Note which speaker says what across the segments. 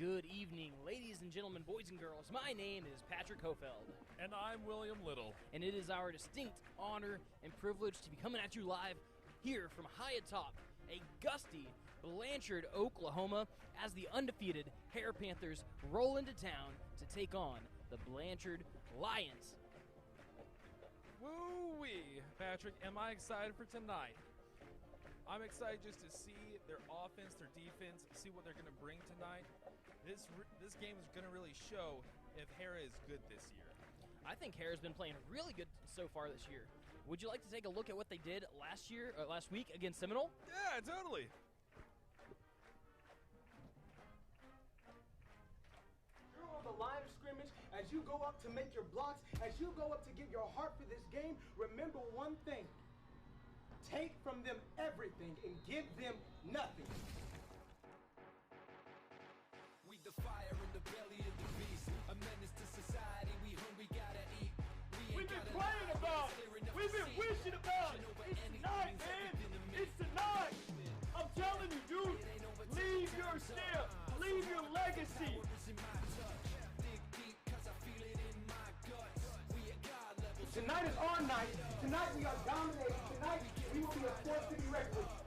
Speaker 1: Good evening, ladies and gentlemen, boys and girls. My name is Patrick Hofeld.
Speaker 2: And I'm William Little.
Speaker 1: And it is our distinct honor and privilege to be coming at you live here from high atop a gusty Blanchard, Oklahoma, as the undefeated Harrah Panthers roll into town to take on the Blanchard Lions.
Speaker 2: Woo-wee! Patrick, am I excited for tonight? I'm excited just to see their offense, their defense, see what they're going to bring tonight. This game is going to really show if Harrah is good this year.
Speaker 1: I think Harrah's been playing really good so far this year. Would you like to take a look at what they did last week against Seminole?
Speaker 2: Yeah, totally.
Speaker 3: You're on the line of scrimmage. As you go up to make your blocks, as you go up to give your heart for this game, remember one thing. Take from them everything and give them nothing.
Speaker 4: We the fire in the belly of the beast, a menace to society. We hungry, gotta eat.
Speaker 5: We've been praying about it. We've been wishing about it. It's tonight, man. It's tonight. I'm telling you, dude. Leave your stamp. Leave your legacy.
Speaker 3: Tonight is our night. Tonight we are dominating. Tonight we will be a force to be reckoned with.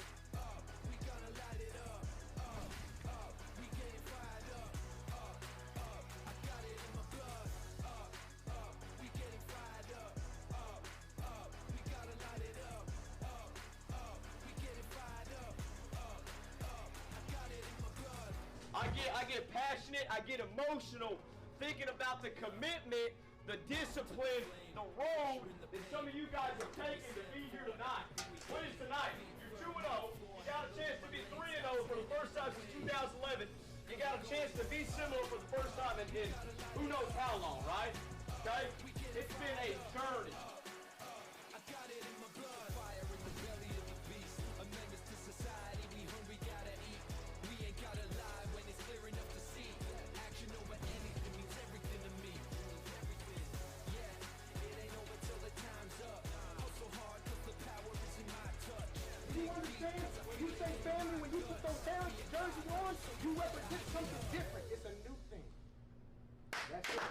Speaker 5: I get passionate, I get emotional thinking about the commitment, the discipline, the road that some of you guys have taken to be here tonight. What is tonight? You're 2-0. You got a chance to be 3-0 for the first time since 2011. You got a chance to be similar for the first time in who knows how long, right? Okay? It's been a journey.
Speaker 4: I got it in my blood. Fire in the belly of the beast. A menace to society. We hungry, gotta eat. We ain't gotta lie when it's clear enough to see. Action over anything means everything to me. Yeah, it ain't over till the time's up. Hustle hard cause the power is in my touch.
Speaker 3: Do you understand? When you say family, when you put those jerseys on, you represent something different. It's a new thing. That's it.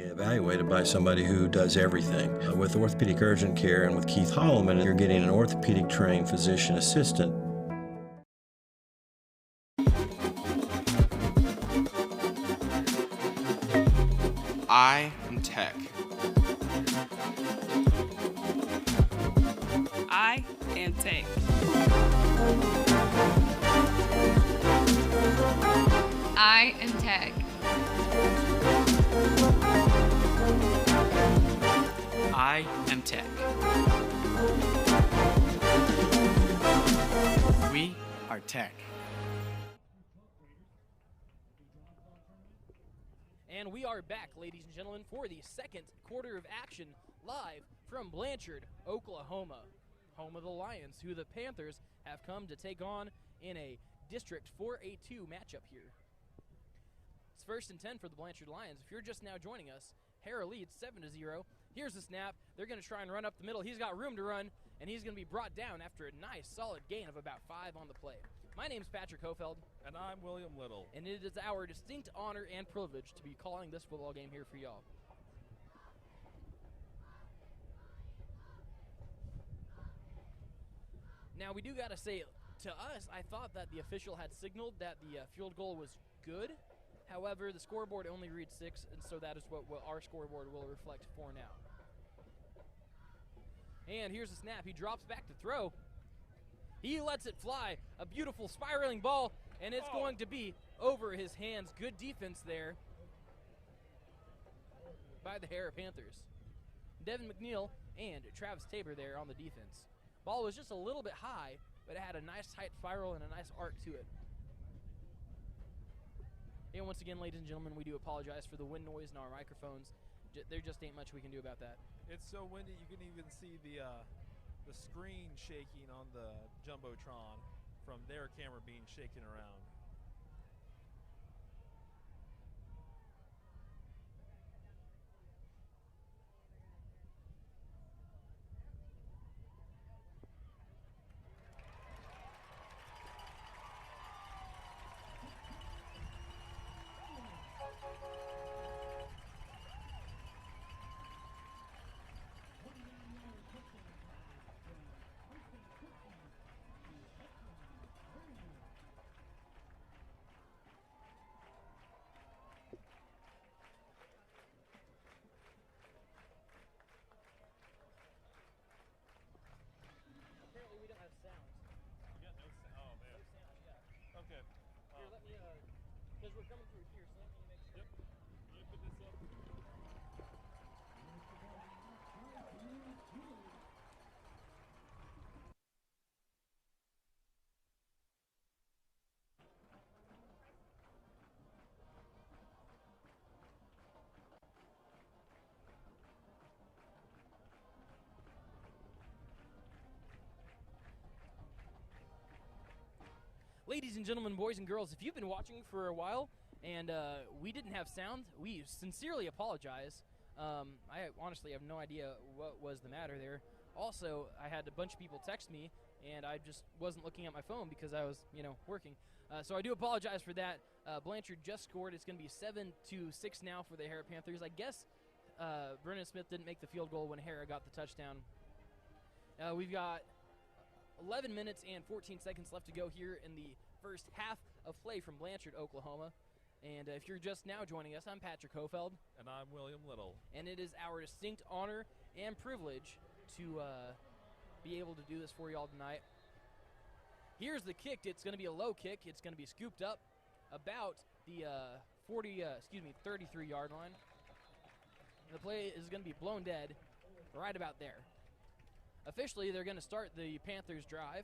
Speaker 6: Evaluated by somebody who does everything. With orthopedic urgent care and with Keith Holloman, you're getting an orthopedic trained physician assistant.
Speaker 7: I am tech.
Speaker 8: I am tech.
Speaker 9: I am tech.
Speaker 10: I am tech. We are tech.
Speaker 1: And we are back, ladies and gentlemen, for the second quarter of action live from Blanchard, Oklahoma, home of the Lions, who the Panthers have come to take on in a District 4A2 matchup here. It's 1st and 10 for the Blanchard Lions. If you're just now joining us, Harrah leads 7-0. Here's the snap. They're going to try and run up the middle. He's got room to run, and he's going to be brought down after a nice, solid gain of about 5 on the play. My name's Patrick Hofeld.
Speaker 2: And I'm William Little.
Speaker 1: And it is our distinct honor and privilege to be calling this football game here for y'all. Now, we do got to say, to us, I thought that the official had signaled that the field goal was good. However, the scoreboard only reads 6, and so that is what our scoreboard will reflect for now. And here's the snap. He drops back to throw. He lets it fly. A beautiful spiraling ball, and it's going to be over his hands. Good defense there by the Harrah Panthers. Devin McNeil and Travis Tabor there on the defense. Ball was just a little bit high, but it had a nice tight spiral and a nice arc to it. And once again, ladies and gentlemen, we do apologize for the wind noise in our microphones. There just ain't much we can do about that.
Speaker 2: It's so windy you can even see the screen shaking on the Jumbotron from their camera being shaken around.
Speaker 1: Because we're coming through here, so let me make sure.
Speaker 2: Yep. Let me put this up.
Speaker 1: Ladies and gentlemen, boys and girls, if you've been watching for a while and we didn't have sound, we sincerely apologize. I honestly have no idea what was the matter there. Also, I had a bunch of people text me, and I just wasn't looking at my phone because I was, working. So I do apologize for that. Blanchard just scored. It's going to be 7-6 now for the Harrah Panthers. I guess Brennan Smith didn't make the field goal when Harrah got the touchdown. We've got 11 minutes and 14 seconds left to go here in the first half of play from Blanchard, Oklahoma. And if you're just now joining us, I'm Patrick Hofeld.
Speaker 2: And I'm William Little.
Speaker 1: And it is our distinct honor and privilege to be able to do this for y'all tonight. Here's the kick. It's going to be a low kick. It's going to be scooped up about the 33-yard line. And the play is going to be blown dead right about there. Officially, they're going to start the Panthers' drive.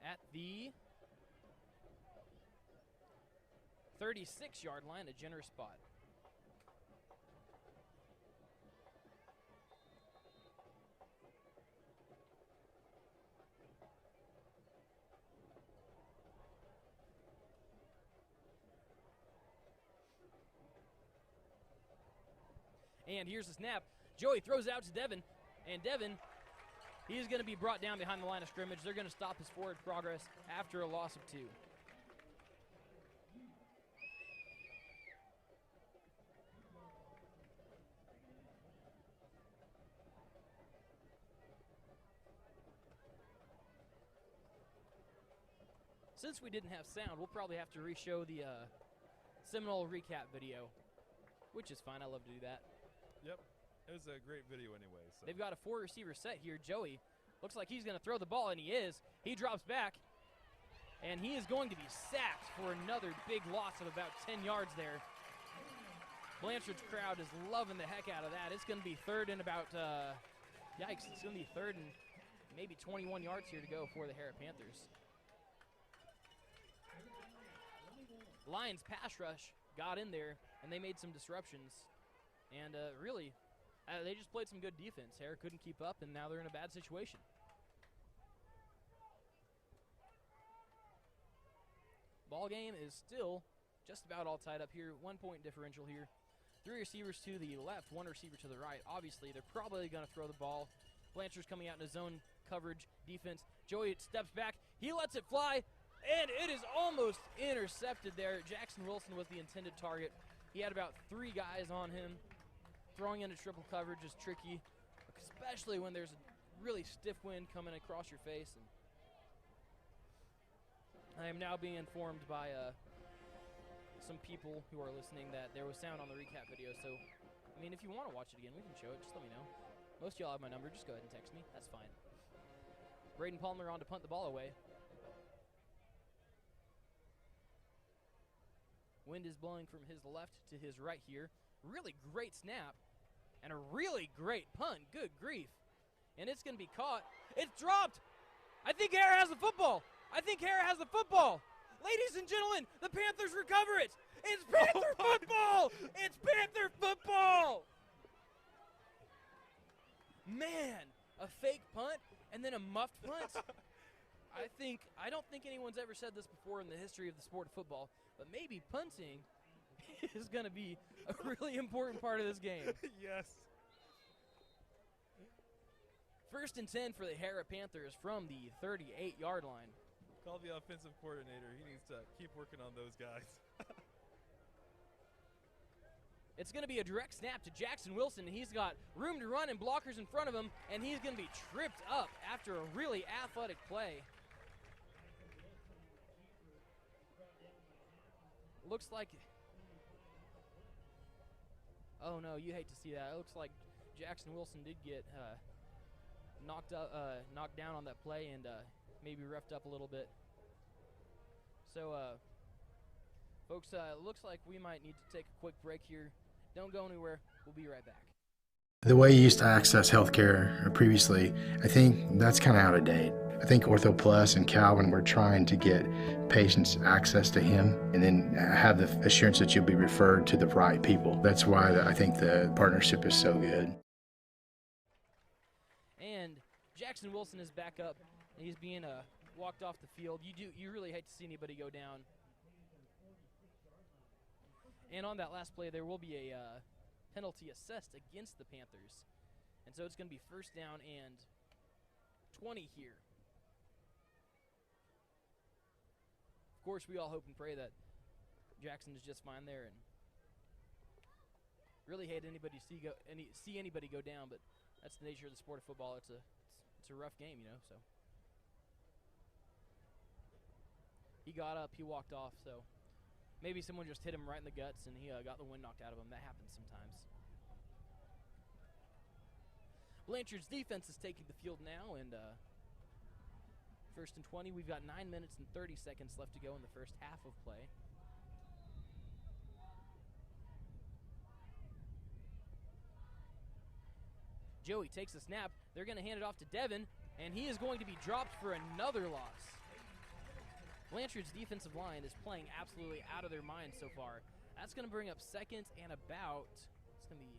Speaker 1: At the 36-yard line, a generous spot. And here's the snap. Joey throws it out to Devin, and Devin, He's going to be brought down behind the line of scrimmage. They're going to stop his forward progress after a loss of 2. Since we didn't have sound, we'll probably have to re-show the Seminole recap video, which is fine. I love to do that.
Speaker 2: Yep. It was a great video anyway. So.
Speaker 1: They've got a 4-receiver set here. Joey looks like he's going to throw the ball, and he is. He drops back, and he is going to be sacked for another big loss of about 10 yards there. Blanchard's crowd is loving the heck out of that. It's going to be third and about, yikes, it's going to be third and maybe 21 yards here to go for the Harrah Panthers. Lions pass rush got in there, and they made some disruptions. And really, they just played some good defense. Harrah couldn't keep up, and now they're in a bad situation. Ball game is still just about all tied up here. 1-point differential here. 3 receivers to the left, 1 receiver to the right. Obviously, they're probably going to throw the ball. Blanchard's coming out in a zone coverage defense. Joey steps back. He lets it fly. And it is almost intercepted there. Jackson Wilson was the intended target. He had about 3 guys on him. Throwing into triple coverage is tricky, especially when there's a really stiff wind coming across your face. And I am now being informed by some people who are listening that there was sound on the recap video. So, I mean, if you want to watch it again, we can show it. Just let me know. Most of y'all have my number. Just go ahead and text me. That's fine. Braden Palmer on to punt the ball away. Wind is blowing from his left to his right here. Really great snap and a really great punt. Good grief. And it's going to be caught. It's dropped. I think Harrah has the football. Ladies and gentlemen, the Panthers recover it. It's Panther football. It's Panther football. Man, a fake punt and then a muffed punt. I don't think anyone's ever said this before in the history of the sport of football, but maybe punting is going to be a really important part of this game.
Speaker 2: Yes.
Speaker 1: 1st and 10 for the Harrah Panthers from the 38-yard line.
Speaker 2: Call the offensive coordinator. He needs to keep working on those guys.
Speaker 1: It's going to be a direct snap to Jackson Wilson. He's got room to run and blockers in front of him, and he's going to be tripped up after a really athletic play. Looks like, oh no, you hate to see that. It looks like Jackson Wilson did get knocked down on that play and maybe roughed up a little bit. So, folks, it looks like we might need to take a quick break here. Don't go anywhere. We'll be right back.
Speaker 11: The way you used to access healthcare previously, I think that's kind of out of date. I think Ortho Plus and Calvin were trying to get patients access to him and then have the assurance that you'll be referred to the right people. That's why I think the partnership is so good.
Speaker 1: And Jackson Wilson is back up. He's being walked off the field. You really hate to see anybody go down. And on that last play, there will be a penalty assessed against the Panthers. And so it's going to be 1st down and 20 here. Of course, we all hope and pray that Jackson is just fine there, and really hate anybody see anybody go down, but that's the nature of the sport of football. It's a rough game, you know. So he got up, he walked off. So maybe someone just hit him right in the guts, and he got the wind knocked out of him. That happens sometimes. Blanchard's defense is taking the field now, and 1st and 20. We've got 9 minutes and 30 seconds left to go in the first half of play. Joey takes the snap. They're going to hand it off to Devin, and he is going to be dropped for another loss. Blanchard's defensive line is playing absolutely out of their mind so far. That's going to bring up 2nd and about, it's going to be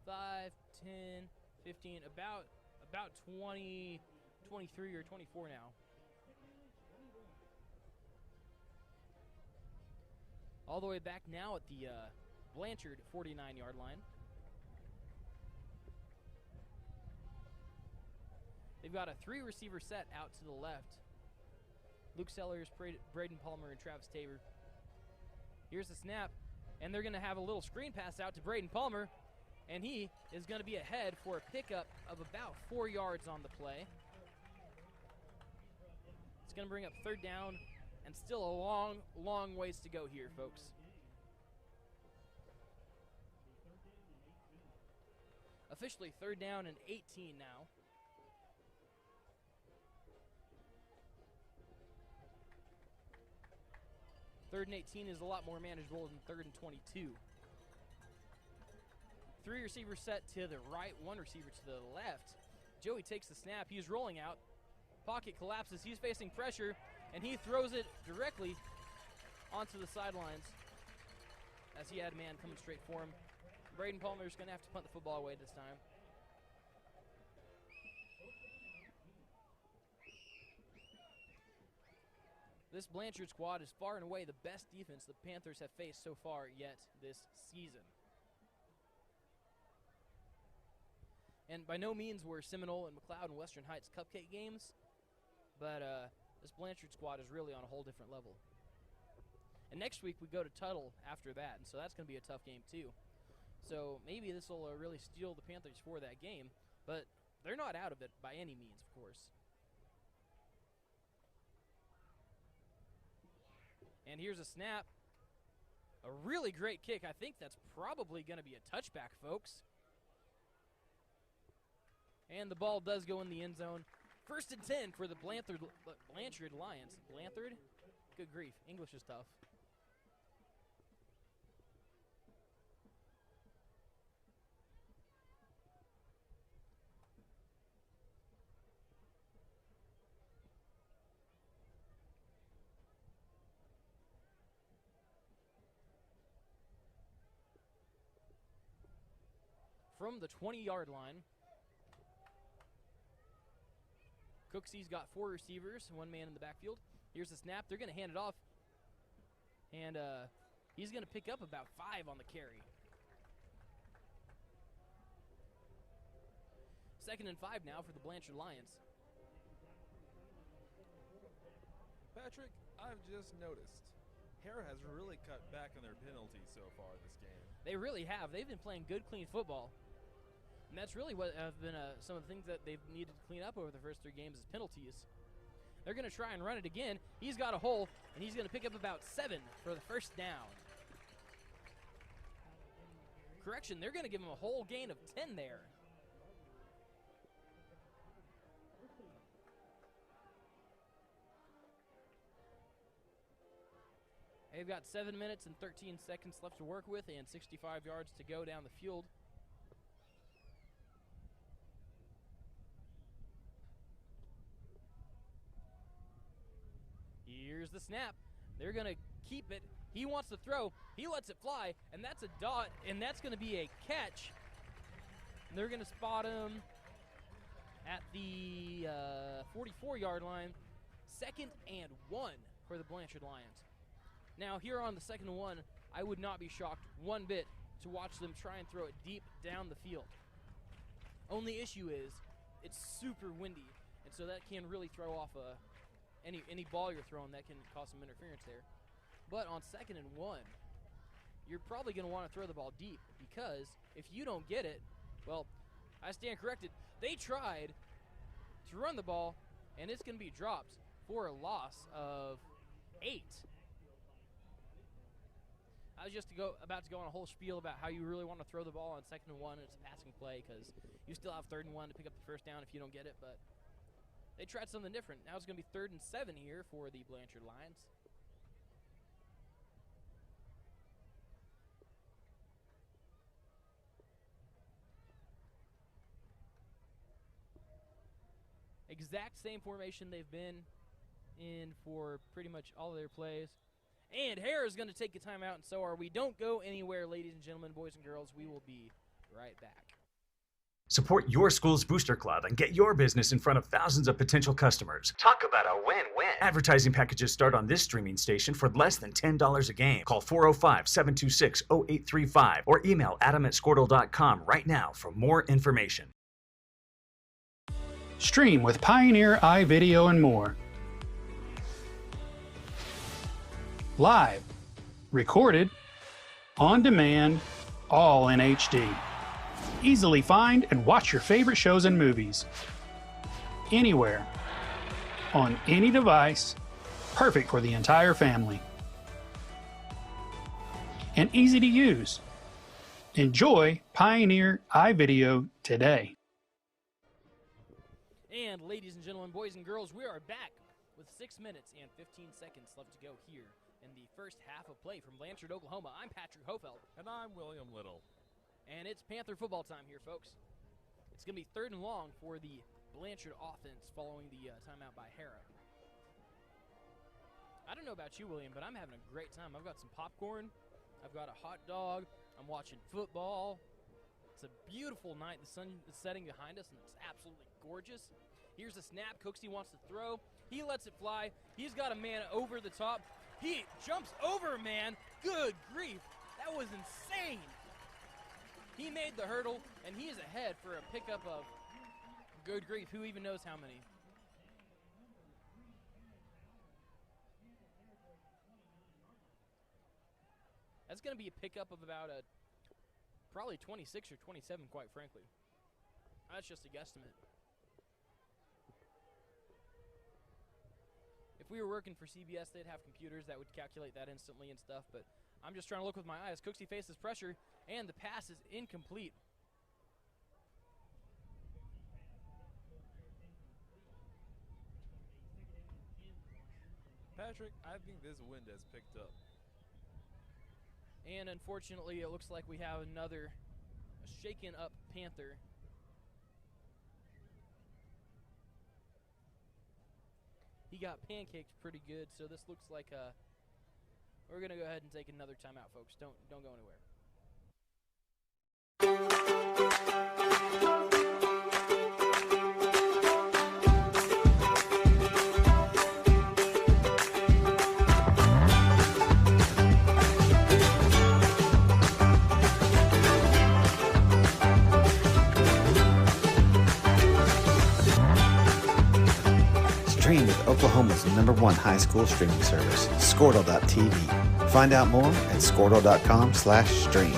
Speaker 1: 5, 10, 15, about 20, 23 or 24 now. All the way back now at the Blanchard 49-yard line. They've got a 3-receiver set out to the left. Luke Sellers, Braden Palmer, and Travis Tabor. Here's the snap, and they're going to have a little screen pass out to Braden Palmer, and he is going to be ahead for a pickup of about 4 yards on the play. It's going to bring up 3rd down, and still a long, long ways to go here, folks. Officially 3rd down and 18 now. Third and 18 is a lot more manageable than 3rd and 22. 3 receivers set to the right, 1 receiver to the left. Joey takes the snap. He's rolling out. Pocket collapses. He's facing pressure, and he throws it directly onto the sidelines as he had a man coming straight for him. Braden Palmer's going to have to punt the football away this time. This Blanchard squad is far and away the best defense the Panthers have faced so far yet this season. And by no means were Seminole and McLeod and Western Heights cupcake games, but this Blanchard squad is really on a whole different level. And next week we go to Tuttle after that, and so that's going to be a tough game too. So maybe this will really steel the Panthers for that game, but they're not out of it by any means, of course. And here's a snap. A really great kick. I think that's probably going to be a touchback, folks. And the ball does go in the end zone. 1st and 10 for the Blanchard Lions. Blanchard? Good grief. English is tough. From the 20-yard line, Cooksy's got 4 receivers, 1 man in the backfield. Here's the snap. They're going to hand it off, and he's going to pick up about 5 on the carry. 2nd and 5 now for the Blanchard Lions.
Speaker 2: Patrick, I've just noticed Harrah has really cut back on their penalties so far this game.
Speaker 1: They really have. They've been playing good, clean football. And that's really what have been some of the things that they've needed to clean up over the first 3 games is penalties. They're going to try and run it again. He's got a hole, and he's going to pick up about 7 for the 1st down. Correction, they're going to give him a whole gain of 10 there. They've got 7 minutes and 13 seconds left to work with and 65 yards to go down the field. Here's the snap. They're going to keep it. He wants to throw. He lets it fly, and that's a dot, and that's going to be a catch. And they're going to spot him at the 44-yard line. 2nd and 1 for the Blanchard Lions. Now, here on the 2nd and 1, I would not be shocked one bit to watch them try and throw it deep down the field. Only issue is it's super windy, and so that can really throw off any ball you're throwing. That can cause some interference there. But on 2nd and 1, you're probably going to want to throw the ball deep because if you don't get it, well, I stand corrected. They tried to run the ball, and it's going to be dropped for a loss of 8. I was just about to go on a whole spiel about how you really want to throw the ball on 2nd and 1, and it's a passing play because you still have 3rd and 1 to pick up the 1st down if you don't get it, but they tried something different. Now it's going to be 3rd and 7 here for the Blanchard Lions. Exact same formation they've been in for pretty much all of their plays. And Harrah is going to take a timeout, and so are we. Don't go anywhere, ladies and gentlemen, boys and girls. We will be right back.
Speaker 12: Support your school's booster club and get your business in front of thousands of potential customers.
Speaker 13: Talk about a win-win.
Speaker 12: Advertising packages start on this streaming station for less than $10 a game. Call 405-726-0835 or email adam@squirtle.com right now for more information.
Speaker 13: Stream with Pioneer iVideo and more. Live, recorded, on demand, all in HD. Easily find and watch your favorite shows and movies. Anywhere, on any device, perfect for the entire family. And easy to use. Enjoy Pioneer iVideo today.
Speaker 1: And ladies and gentlemen, boys and girls, we are back with 6 minutes and 15 seconds left to go here in the first half of play from Blanchard, Oklahoma. I'm Patrick Hofeld.
Speaker 2: And I'm William Little.
Speaker 1: And it's Panther football time here, folks. It's going to be 3rd and long for the Blanchard offense following the timeout by Harrah. I don't know about you, William, but I'm having a great time. I've got some popcorn. I've got a hot dog. I'm watching football. It's a beautiful night. The sun is setting behind us, and it's absolutely gorgeous. Here's the snap. Cooksey wants to throw. He lets it fly. He's got a man over the top. He jumps over a man. Good grief. That was insane. He made the hurdle, and he is ahead for a pickup of, good grief, who even knows how many. That's going to be a pickup of about probably 26 or 27, quite frankly. That's just a guesstimate. If we were working for CBS, they'd have computers that would calculate that instantly and stuff, but I'm just trying to look with my eyes. Cooksey faces pressure, and the pass is incomplete.
Speaker 2: Patrick, I think this wind has picked up.
Speaker 1: And unfortunately, it looks like we have another shaken up Panther. He got pancaked pretty good, so this looks like we're going to go ahead and take another timeout, folks. Don't go anywhere.
Speaker 14: Stream with Oklahoma's #1 high school streaming service, Squirtle.tv. Find out more at Squirtle.com/stream.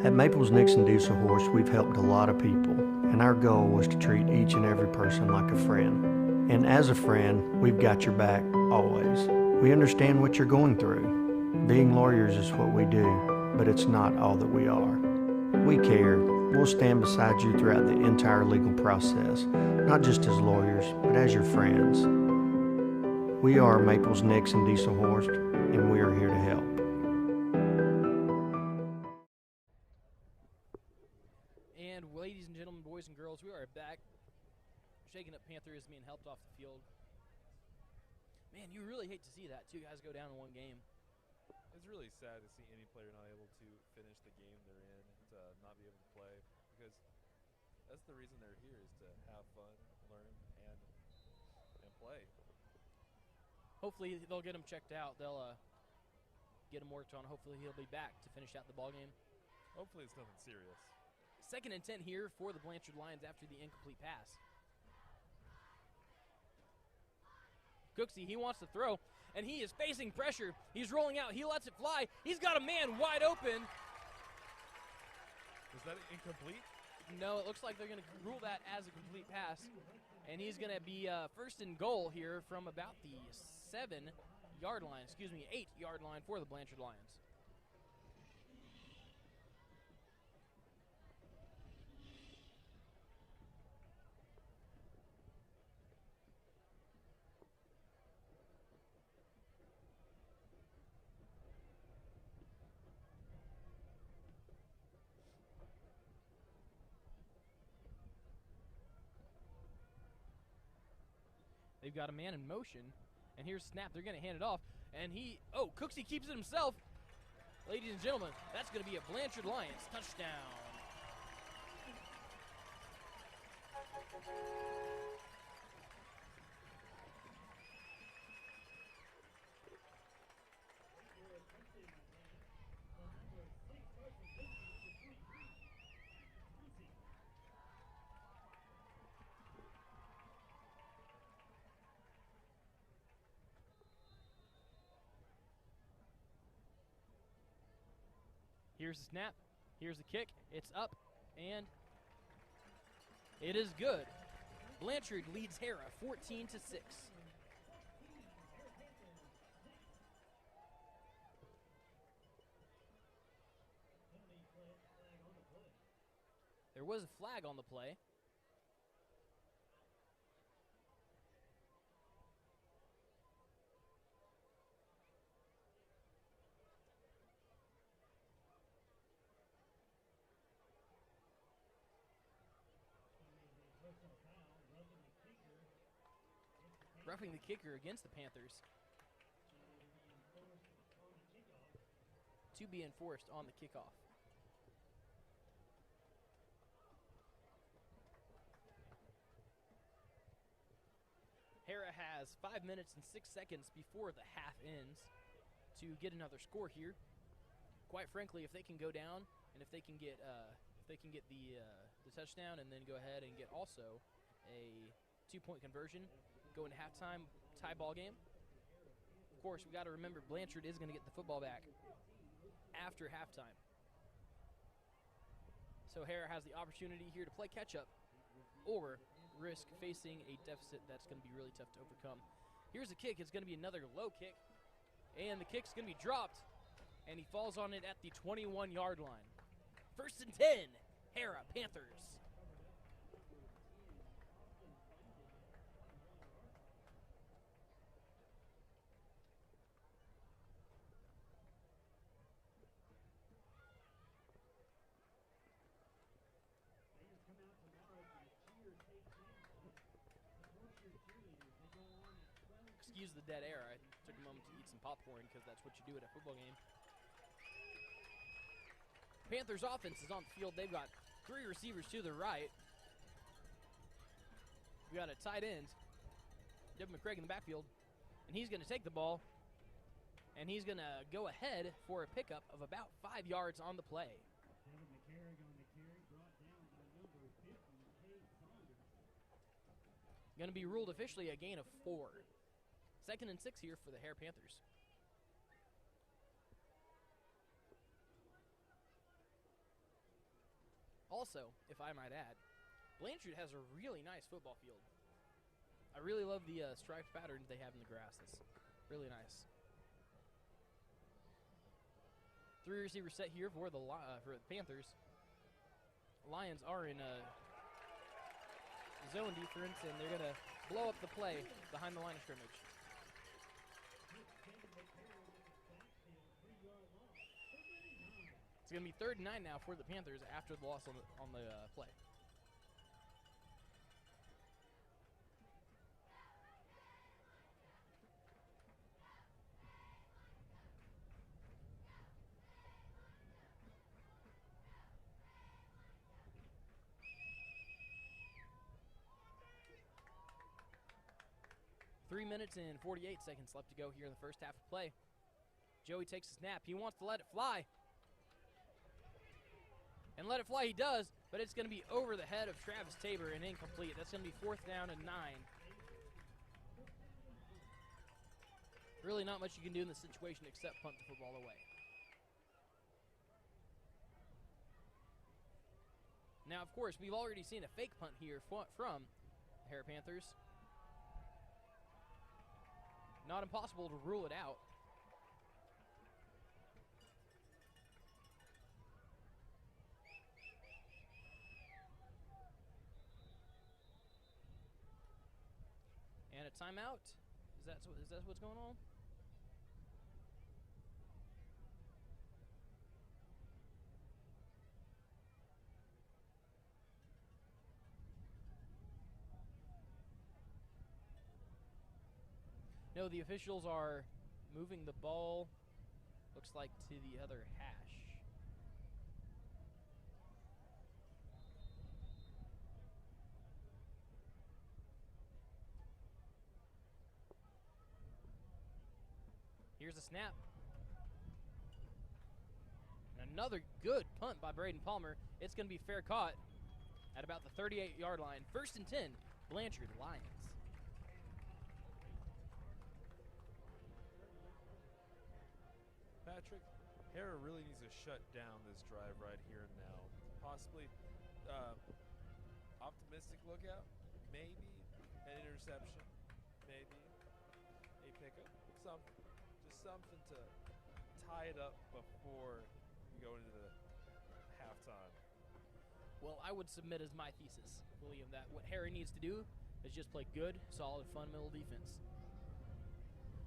Speaker 15: At Maples Nixon Diesel Horse, we've helped a lot of people, and our goal was to treat each and every person like a friend. And as a friend, we've got your back, always. We understand what you're going through. Being lawyers is what we do, but it's not all that we are. We care. We'll stand beside you throughout the entire legal process, not just as lawyers, but as your friends. We are Maples Nixon Diesel Horse, and we are here to help.
Speaker 1: And ladies and gentlemen, boys and girls, we are back. Shaking Up Panther is being helped off the field. Man, you really hate to see that. 2 guys go down in one game.
Speaker 2: It's really sad to see any player not able to finish the game they're in, to not be able to play, because that's the reason they're here, is to have fun, learn, and play.
Speaker 1: Hopefully they'll get him checked out. They'll get him worked on. Hopefully he'll be back to finish out the ball game.
Speaker 2: Hopefully it's nothing serious.
Speaker 1: 2nd and 10 here for the Blanchard Lions after the incomplete pass. Cooksey, he wants to throw, and he is facing pressure. He's rolling out. He lets it fly. He's got a man wide open.
Speaker 2: Was that incomplete?
Speaker 1: No, it looks like they're going to rule that as a complete pass. And he's going to be 1st and goal here from about the 8-yard line for the Blanchard Lions. They've got a man in motion, and here's snap. They're going to hand it off, and Cooksey keeps it himself. Ladies and gentlemen, that's going to be a Blanchard Lions touchdown. Here's the snap. Here's the kick. It's up, and it is good. Blanchard leads Harrah 14-6. There was a flag on the play. Roughing the kicker against the Panthers. To be enforced on the kickoff. Harrah has 5 minutes and 6 seconds before the half ends to get another score here. Quite frankly, if they can go down and if they can get the touchdown and then go ahead and get also a 2-point conversion, go into halftime, tie ball game. Of course, we got to remember Blanchard is going to get the football back after halftime. So Harrah has the opportunity here to play catch up or risk facing a deficit that's going to be really tough to overcome. Here's a kick. It's going to be another low kick, and the kick's going to be dropped, and he falls on it at the 21-yard line. 1st and 10, Harrah Panthers. Excuse the dead air. I took a moment to eat some popcorn because that's what you do at a football game. Panthers offense is on the field. They've got 3 receivers to the right. We got a tight end, Devin McCraig, in the backfield, and he's going to take the ball, and he's going to go ahead for a pickup of about 5 yards on the play. Going to be ruled officially a gain of 4. 2nd and 6 here for the Harrah Panthers. Also, if I might add, Blanchard has a really nice football field. I really love the striped patterns they have in the grass. That's really nice. 3 receiver set here for the Panthers. Lions are in a zone defense, and they're going to blow up the play behind the line of scrimmage. It's going to be 3rd and 9 now for the Panthers after the loss on the play. Three minutes and 48 seconds left to go here in the first half of play. Joey takes a snap. He wants to let it fly. And let it fly he does, but it's going to be over the head of Travis Tabor and incomplete. That's going to be 4th down and 9. Really not much you can do in this situation except punt the football away. Now, of course, we've already seen a fake punt here from the Harrah Panthers. Not impossible to rule it out. And a timeout. Is that what's going on? No, the officials are moving the ball, looks like, to the other hash. Here's a snap. And another good punt by Braden Palmer. It's going to be fair caught at about the 38-yard line. 1st and 10, Blanchard Lions.
Speaker 2: Patrick, Harrah really needs to shut down this drive right here and now. Possibly optimistic lookout, maybe an interception, maybe a pickup, something. Just something to tie it up before we go into the halftime.
Speaker 1: Well, I would submit as my thesis, William, that what Harrah needs to do is just play good, solid, fundamental defense.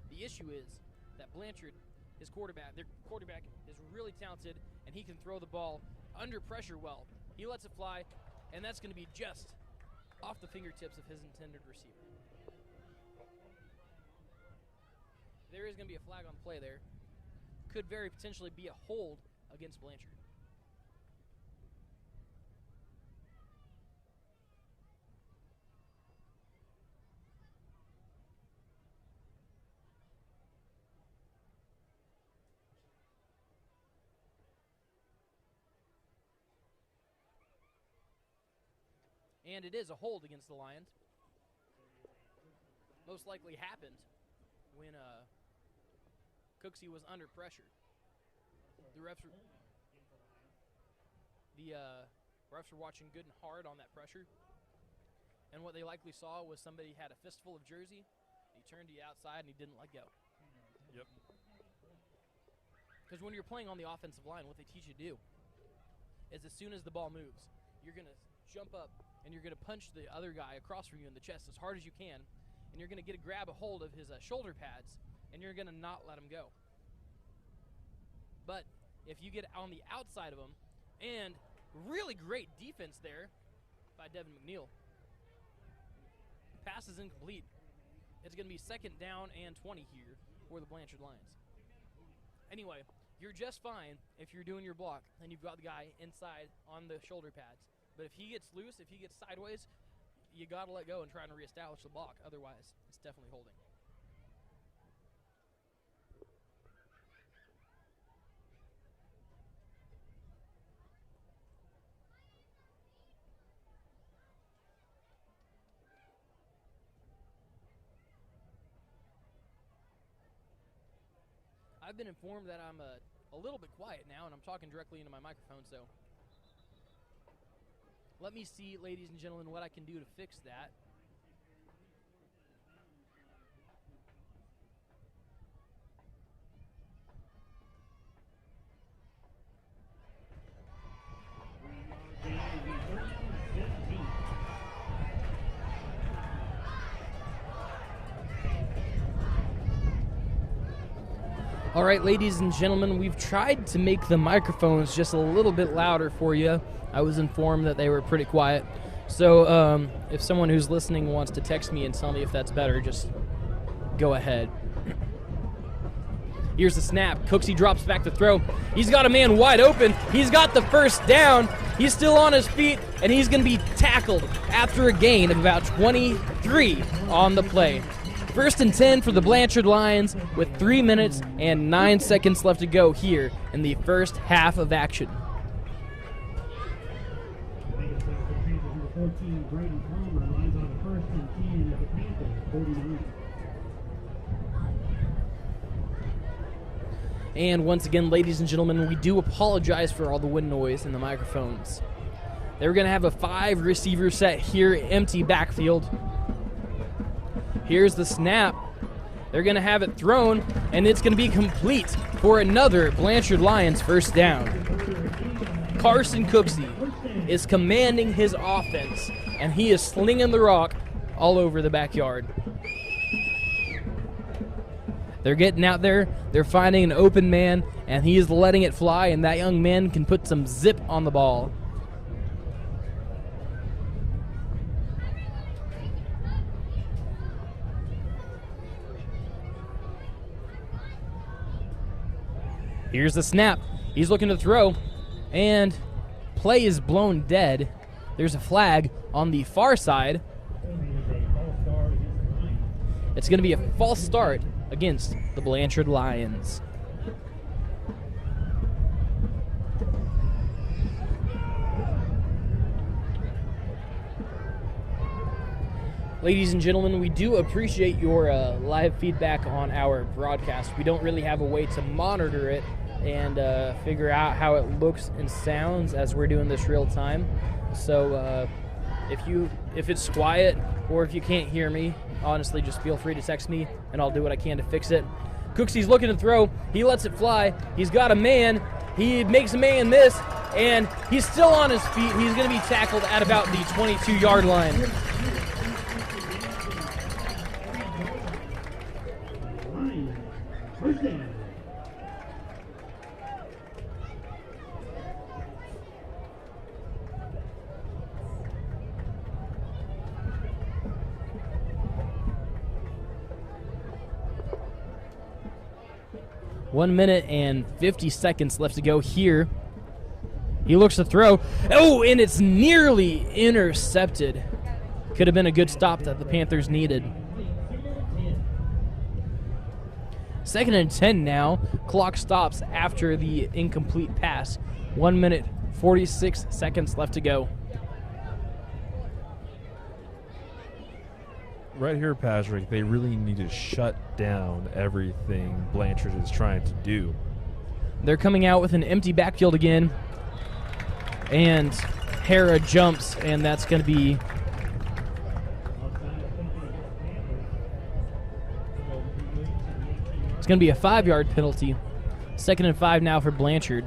Speaker 1: The issue is that Blanchard, their quarterback is really talented, and he can throw the ball under pressure well. He lets it fly, and that's going to be just off the fingertips of his intended receiver. There is going to be a flag on the play there. Could very potentially be a hold against Blanchard. And it is a hold against the Lions. Most likely happened when Cooksey was under pressure. The refs were watching good and hard on that pressure. And what they likely saw was somebody had a fistful of jersey. He turned to the outside and he didn't let go.
Speaker 2: Yep.
Speaker 1: Because when you're playing on the offensive line, what they teach you to do is as soon as the ball moves, you're going to jump up and you're going to punch the other guy across from you in the chest as hard as you can, and you're going to grab a hold of his shoulder pads, and you're going to not let him go. But if you get on the outside of him, and really great defense there by Devin McNeil, pass is incomplete. It's going to be 2nd down and 20 here for the Blanchard Lions. Anyway, you're just fine if you're doing your block and you've got the guy inside on the shoulder pads. But if he gets loose, if he gets sideways, you got to let go and try to reestablish the block. Otherwise, it's definitely holding. I've been informed that I'm a little bit quiet now, and I'm talking directly into my microphone, so let me see, ladies and gentlemen, what I can do to fix that. All right, ladies and gentlemen, we've tried to make the microphones just a little bit louder for you. I was informed that they were pretty quiet. So if someone who's listening wants to text me and tell me if that's better, just go ahead. Here's the snap. Cooksey drops back to throw. He's got a man wide open. He's got the first down. He's still on his feet, and he's going to be tackled after a gain of about 23 on the play. 1st and 10 for the Blanchard Lions with 3 minutes and 9 seconds left to go here in the first half of action. And once again, ladies and gentlemen, we do apologize for all the wind noise in the microphones. They're going to have a 5-receiver set here, empty backfield. Here's the snap. They're going to have it thrown, and it's going to be complete for another Blanchard Lions first down. Carson Cooksey is commanding his offense, and he is slinging the rock all over the backyard. They're getting out there, they're finding an open man, and he is letting it fly, and that young man can put some zip on the ball. Here's the snap. He's looking to throw, and play is blown dead. There's a flag on the far side. It's going to be a false start against the Blanchard Lions. Ladies and gentlemen, we do appreciate your live feedback on our broadcast. We don't really have a way to monitor it and figure out how it looks and sounds as we're doing this real time. So if it's quiet or if you can't hear me, honestly, just feel free to text me and I'll do what I can to fix it. Cooksy's looking to throw. He lets it fly. He's got a man. He makes a man miss, and he's still on his feet. He's going to be tackled at about the 22-yard line. 1 minute and 50 seconds left to go here. He looks to throw. Oh, and it's nearly intercepted. Could have been a good stop that the Panthers needed. 2nd and 10 now. Clock stops after the incomplete pass. 1 minute, 46 seconds left to go.
Speaker 16: Right here, Patrick, they really need to shut down everything Blanchard is trying to do.
Speaker 1: They're coming out with an empty backfield again. And Harrah jumps, and that's going to be... It's going to be a 5-yard penalty. 2nd and 5 now for Blanchard.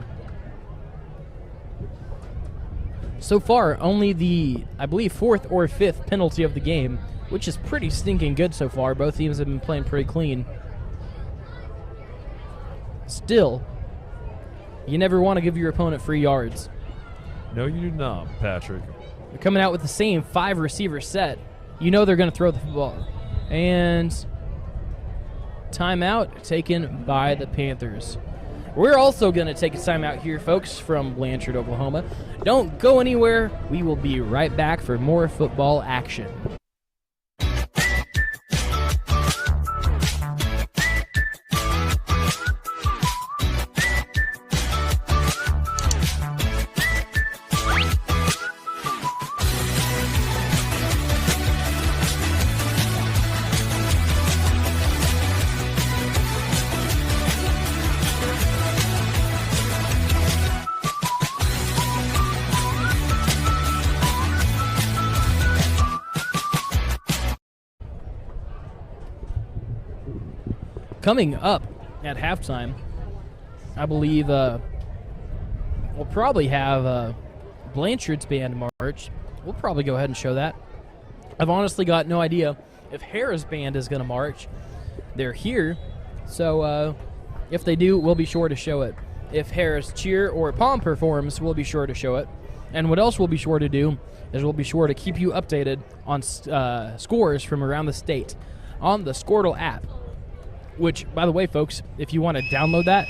Speaker 1: So far, only the, I believe, 4th or 5th penalty of the game, which is pretty stinking good so far. Both teams have been playing pretty clean. Still, you never want to give your opponent free yards.
Speaker 16: No, you do not, Patrick.
Speaker 1: They're coming out with the same 5-receiver set. You know they're going to throw the football. And timeout taken by the Panthers. We're also going to take a timeout here, folks, from Blanchard, Oklahoma. Don't go anywhere. We will be right back for more football action. Coming up at halftime, I believe we'll probably have Blanchard's band march. We'll probably go ahead and show that. I've honestly got no idea if Harrah's band is going to march. They're here, so if they do, we'll be sure to show it. If Harrah's cheer or pom performs, we'll be sure to show it. And what else we'll be sure to do is we'll be sure to keep you updated on scores from around the state on the Squirtle app. Which, by the way, folks, if you want to download that,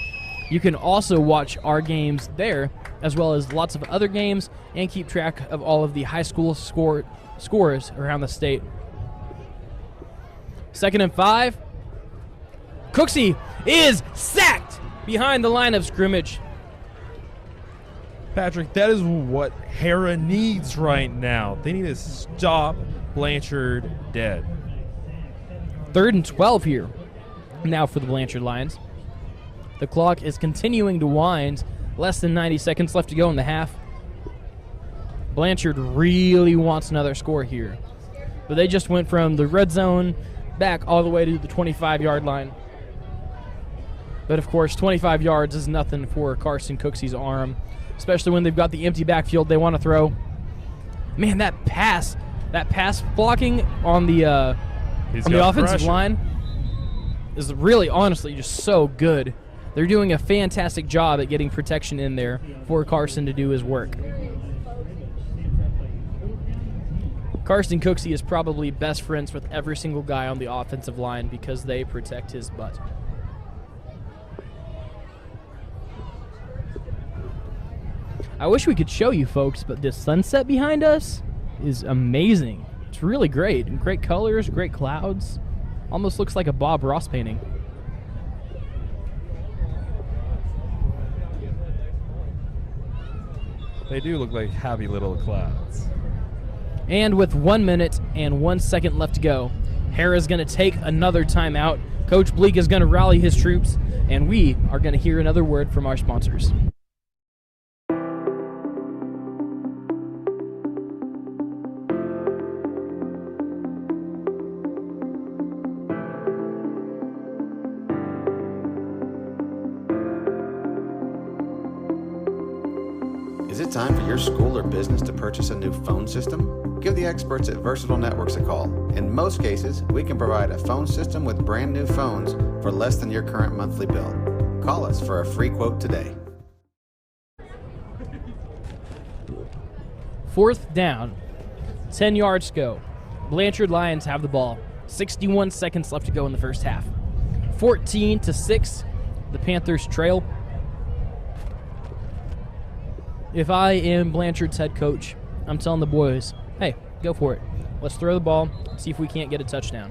Speaker 1: you can also watch our games there, as well as lots of other games, and keep track of all of the high school scores around the state. 2nd and 5. Cooksey is sacked behind the line of scrimmage.
Speaker 16: Patrick, that is what Harrah needs right now. They need to stop Blanchard dead.
Speaker 1: 3rd and 12 here. Now for the Blanchard Lions. The clock is continuing to wind. Less than 90 seconds left to go in the half. Blanchard really wants another score here. But they just went from the red zone back all the way to the 25-yard line. But, of course, 25 yards is nothing for Carson Cooksey's arm, especially when they've got the empty backfield they want to throw. Man, that pass blocking on the offensive line is really, honestly, just so good. They're doing a fantastic job at getting protection in there for Carson to do his work. Carson Cooksey is probably best friends with every single guy on the offensive line because they protect his butt. I wish we could show you folks, but this sunset behind us is amazing. It's really great. And great colors, great clouds. Almost looks like a Bob Ross painting.
Speaker 16: They do look like happy little clouds.
Speaker 1: And with 1 minute and 1 second left to go, Harrah's going to take another timeout. Coach Bleak is going to rally his troops, and we are going to hear another word from our sponsors.
Speaker 14: Is it time for your school or business to purchase a new phone system? Give the experts at Versatile Networks a call. In most cases, we can provide a phone system with brand new phones for less than your current monthly bill. Call us for a free quote today.
Speaker 1: 4th down, 10 yards to go. Blanchard Lions have the ball. 61 seconds left to go in the first half. 14-6, the Panthers trail. If I am Blanchard's head coach, I'm telling the boys, hey, go for it. Let's throw the ball, see if we can't get a touchdown.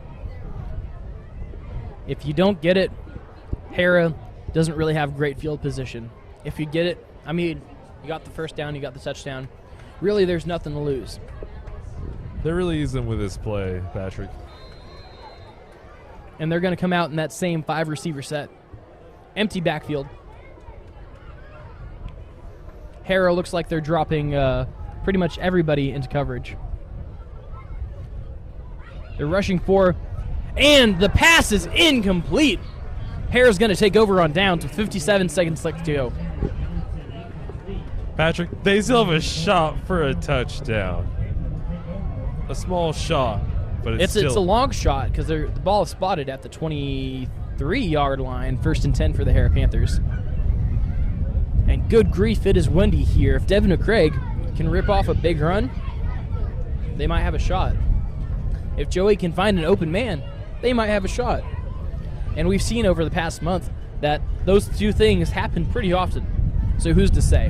Speaker 1: If you don't get it, Harrah doesn't really have great field position. If you get it, I mean, you got the first down, you got the touchdown. Really, there's nothing to lose.
Speaker 16: There really isn't with this play, Patrick.
Speaker 1: And they're going to come out in that same 5-receiver set. Empty backfield. Harrah looks like they're dropping pretty much everybody into coverage. They're rushing 4, and the pass is incomplete. Harrah's going to take over on downs with 57 seconds left to go.
Speaker 16: Patrick, they still have a shot for a touchdown. A small shot, but it's
Speaker 1: a long shot because the ball is spotted at the 23-yard line. 1st and 10 for the Harrah Panthers. And good grief, it is windy here. If Devin McCraig can rip off a big run, they might have a shot. If Joey can find an open man, they might have a shot. And we've seen over the past month that those two things happen pretty often. So who's to say?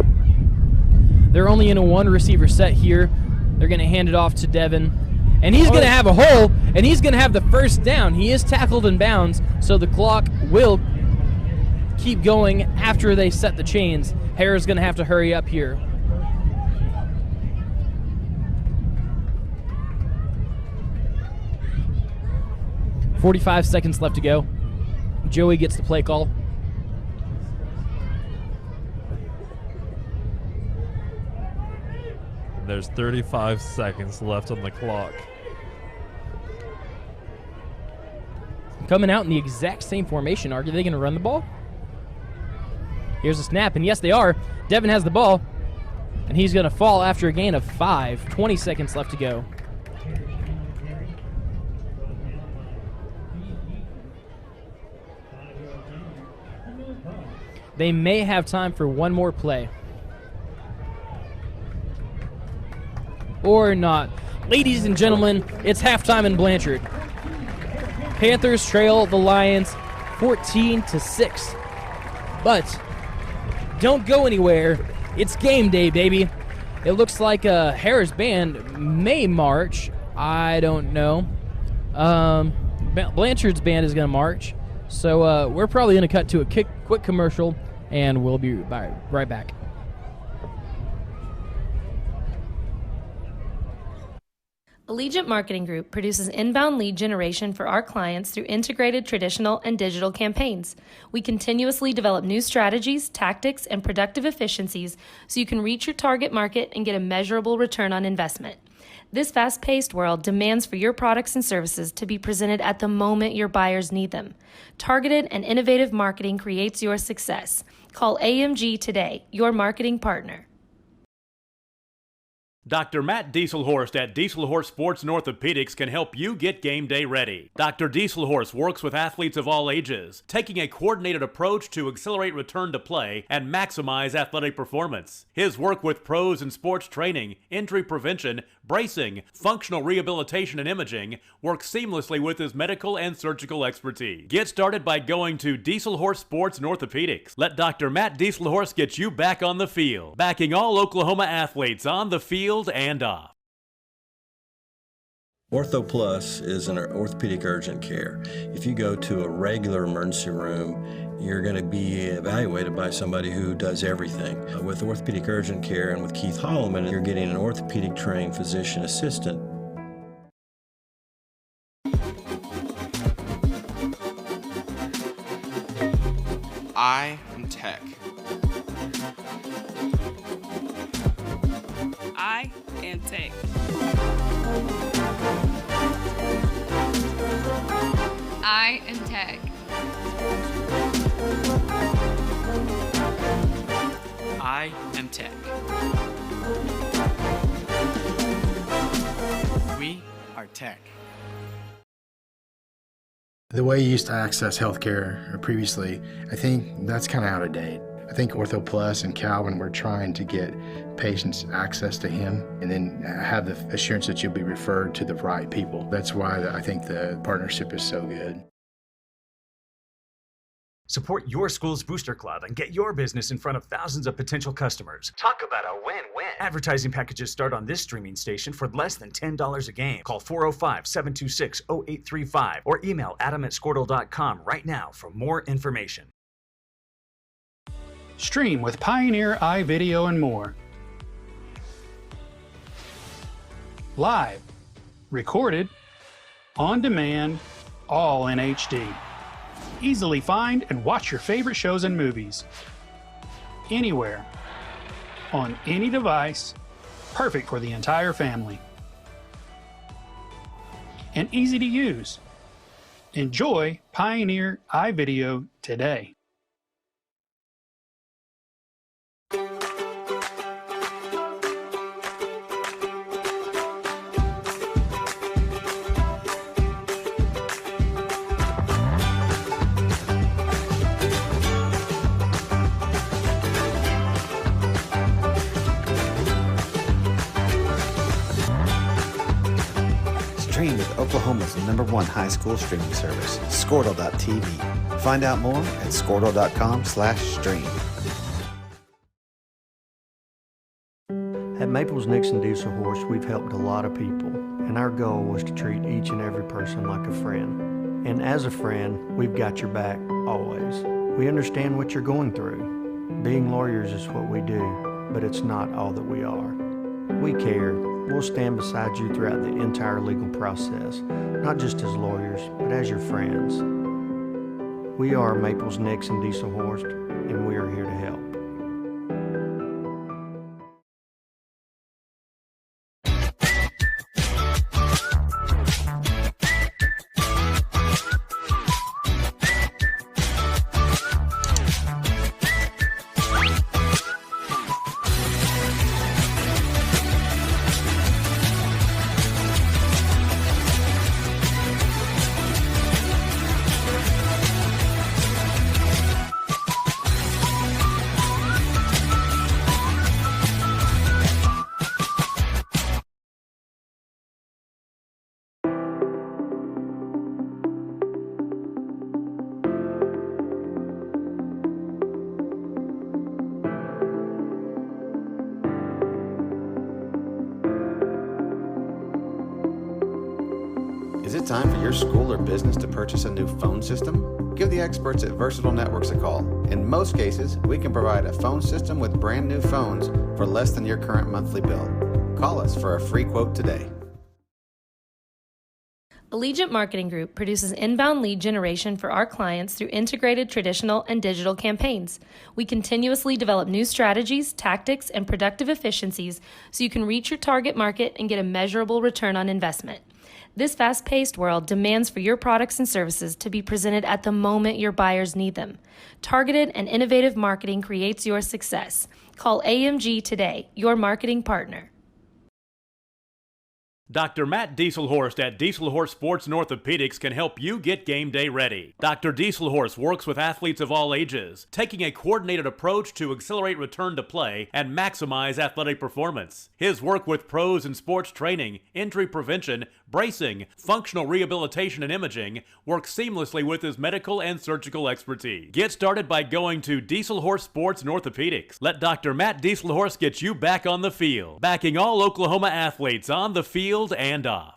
Speaker 1: They're only in a 1-receiver set here. They're going to hand it off to Devin. And he's going to have a hole, and he's going to have the first down. He is tackled in bounds, so the clock will keep going after they set the chains. Harrah's going to have to hurry up here. .45 seconds left to go. Joey gets the play call.
Speaker 16: There's 35 seconds left on the clock.
Speaker 1: Coming out in the exact same formation. Are they going to run the ball? Here's a snap, and yes, they are. Devin has the ball, and he's going to fall after a gain of 5. 20 seconds left to go. They may have time for one more play. Or not. Ladies and gentlemen, it's halftime in Blanchard. Panthers trail the Lions 14-6. But don't go anywhere. It's game day, baby. It looks like Harrah's band may march. I don't know. Blanchard's band is going to march. So we're probably going to cut to a quick commercial, and we'll be right back.
Speaker 17: Allegiant Marketing Group produces inbound lead generation for our clients through integrated traditional and digital campaigns. We continuously develop new strategies, tactics, and productive efficiencies so you can reach your target market and get a measurable return on investment. This fast-paced world demands for your products and services to be presented at the moment your buyers need them. Targeted and innovative marketing creates your success. Call AMG today, your marketing partner.
Speaker 18: Dr. Matt Dieselhorst at Dieselhorst Sports and Orthopedics can help you get game day ready. Dr. Dieselhorst works with athletes of all ages, taking a coordinated approach to accelerate return to play and maximize athletic performance. His work with pros in sports training, injury prevention, bracing, functional rehabilitation, and imaging works seamlessly with his medical and surgical expertise. Get started by going to Dieselhorst Sports and Orthopedics. Let Dr. Matt Dieselhorst get you back on the field, backing all Oklahoma athletes on the field and off.
Speaker 6: Ortho Plus is an orthopedic urgent care. If you go to a regular emergency room, you're going to be evaluated by somebody who does everything. With orthopedic urgent care and with Keith Holloman, you're getting an orthopedic trained physician assistant.
Speaker 7: I am Tech.
Speaker 8: I am Tech.
Speaker 9: I am Tech.
Speaker 10: I am Tech. We are Tech.
Speaker 11: The way you used to access healthcare previously, I think that's kind of out of date. I think Ortho Plus and Calvin were trying to get patients access to him and then have the assurance that you'll be referred to the right people. That's why I think the partnership is so good.
Speaker 12: Support your school's booster club and get your business in front of thousands of potential customers. Talk about a win-win. Advertising packages start on this streaming station for less than $10 a game. Call 405-726-0835 or email adam@squirtle.com right now for more information.
Speaker 13: Stream with Pioneer iVideo and more. Live, recorded, on demand, all in HD. Easily find and watch your favorite shows and movies. Anywhere, on any device, perfect for the entire family. And easy to use. Enjoy Pioneer iVideo today.
Speaker 14: Stream with Oklahoma's #1 high school streaming service, Squirtle.tv. Find out more at Squirtle.com/stream.
Speaker 15: At Maples Nixon Diesel Horse, we've helped a lot of people, and our goal was to treat each and every person like a friend. And as a friend, we've got your back, always. We understand what you're going through. Being lawyers is what we do, but it's not all that we are. We care. We'll stand beside you throughout the entire legal process, not just as lawyers, but as your friends. We are Maples Nixon Diesel Horse, and we are here to help.
Speaker 14: Is it time for your school or business to purchase a new phone system? Give the experts at Versatile Networks a call. In most cases, we can provide a phone system with brand new phones for less than your current monthly bill. Call us for a free quote today.
Speaker 17: Allegiant Marketing Group produces inbound lead generation for our clients through integrated traditional and digital campaigns. We continuously develop new strategies, tactics, and productive efficiencies so you can reach your target market and get a measurable return on investment. This fast-paced world demands for your products and services to be presented at the moment your buyers need them. Targeted and innovative marketing creates your success. Call AMG today, your marketing partner.
Speaker 18: Dr. Matt Dieselhorst at Dieselhorst Sports and Orthopedics can help you get game day ready. Dr. Dieselhorst works with athletes of all ages, taking a coordinated approach to accelerate return to play and maximize athletic performance. His work with pros in sports training, injury prevention, bracing, functional rehabilitation, and imaging works seamlessly with his medical and surgical expertise. Get started by going to Dieselhorst Sports and Orthopedics. Let Dr. Matt Dieselhorst get you back on the field, backing all Oklahoma athletes on the field and off.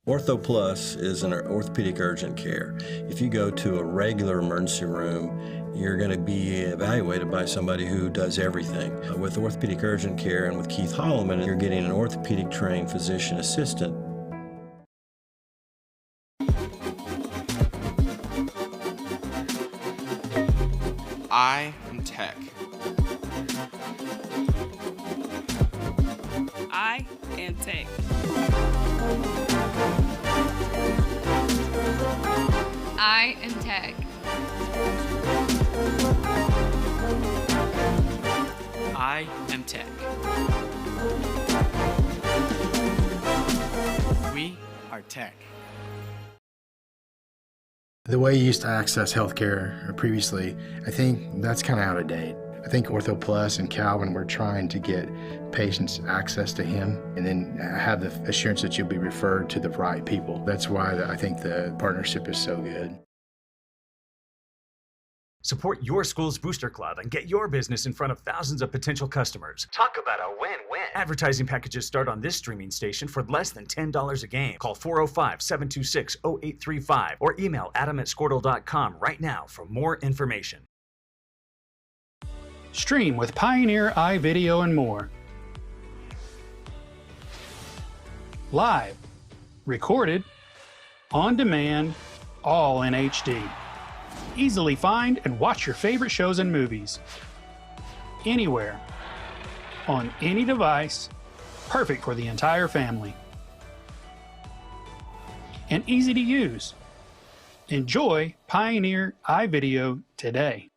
Speaker 6: Ortho Plus is an orthopedic urgent care. If you go to a regular emergency room, you're going to be evaluated by somebody who does everything. With orthopedic urgent care and with Keith Holloman, you're getting an orthopedic trained physician assistant.
Speaker 7: I am Tech.
Speaker 8: I am Tech.
Speaker 9: I am Tech.
Speaker 10: I am Tech. We are Tech.
Speaker 11: The way you used to access healthcare previously, I think that's kind of out of date. I think Ortho Plus and Calvin were trying to get patients access to him and then have the assurance that you'll be referred to the right people. That's why I think the partnership is so good.
Speaker 12: Support your school's booster club and get your business in front of thousands of potential customers. Talk about a win-win. Advertising packages start on this streaming station for less than $10 a game. Call 405-726-0835 or email adam@squirtle.com right now for more information.
Speaker 13: Stream with Pioneer iVideo and more. Live, recorded, on demand, all in HD. Easily find and watch your favorite shows and movies. Anywhere. On any device. Perfect for the entire family. And easy to use. Enjoy Pioneer iVideo today.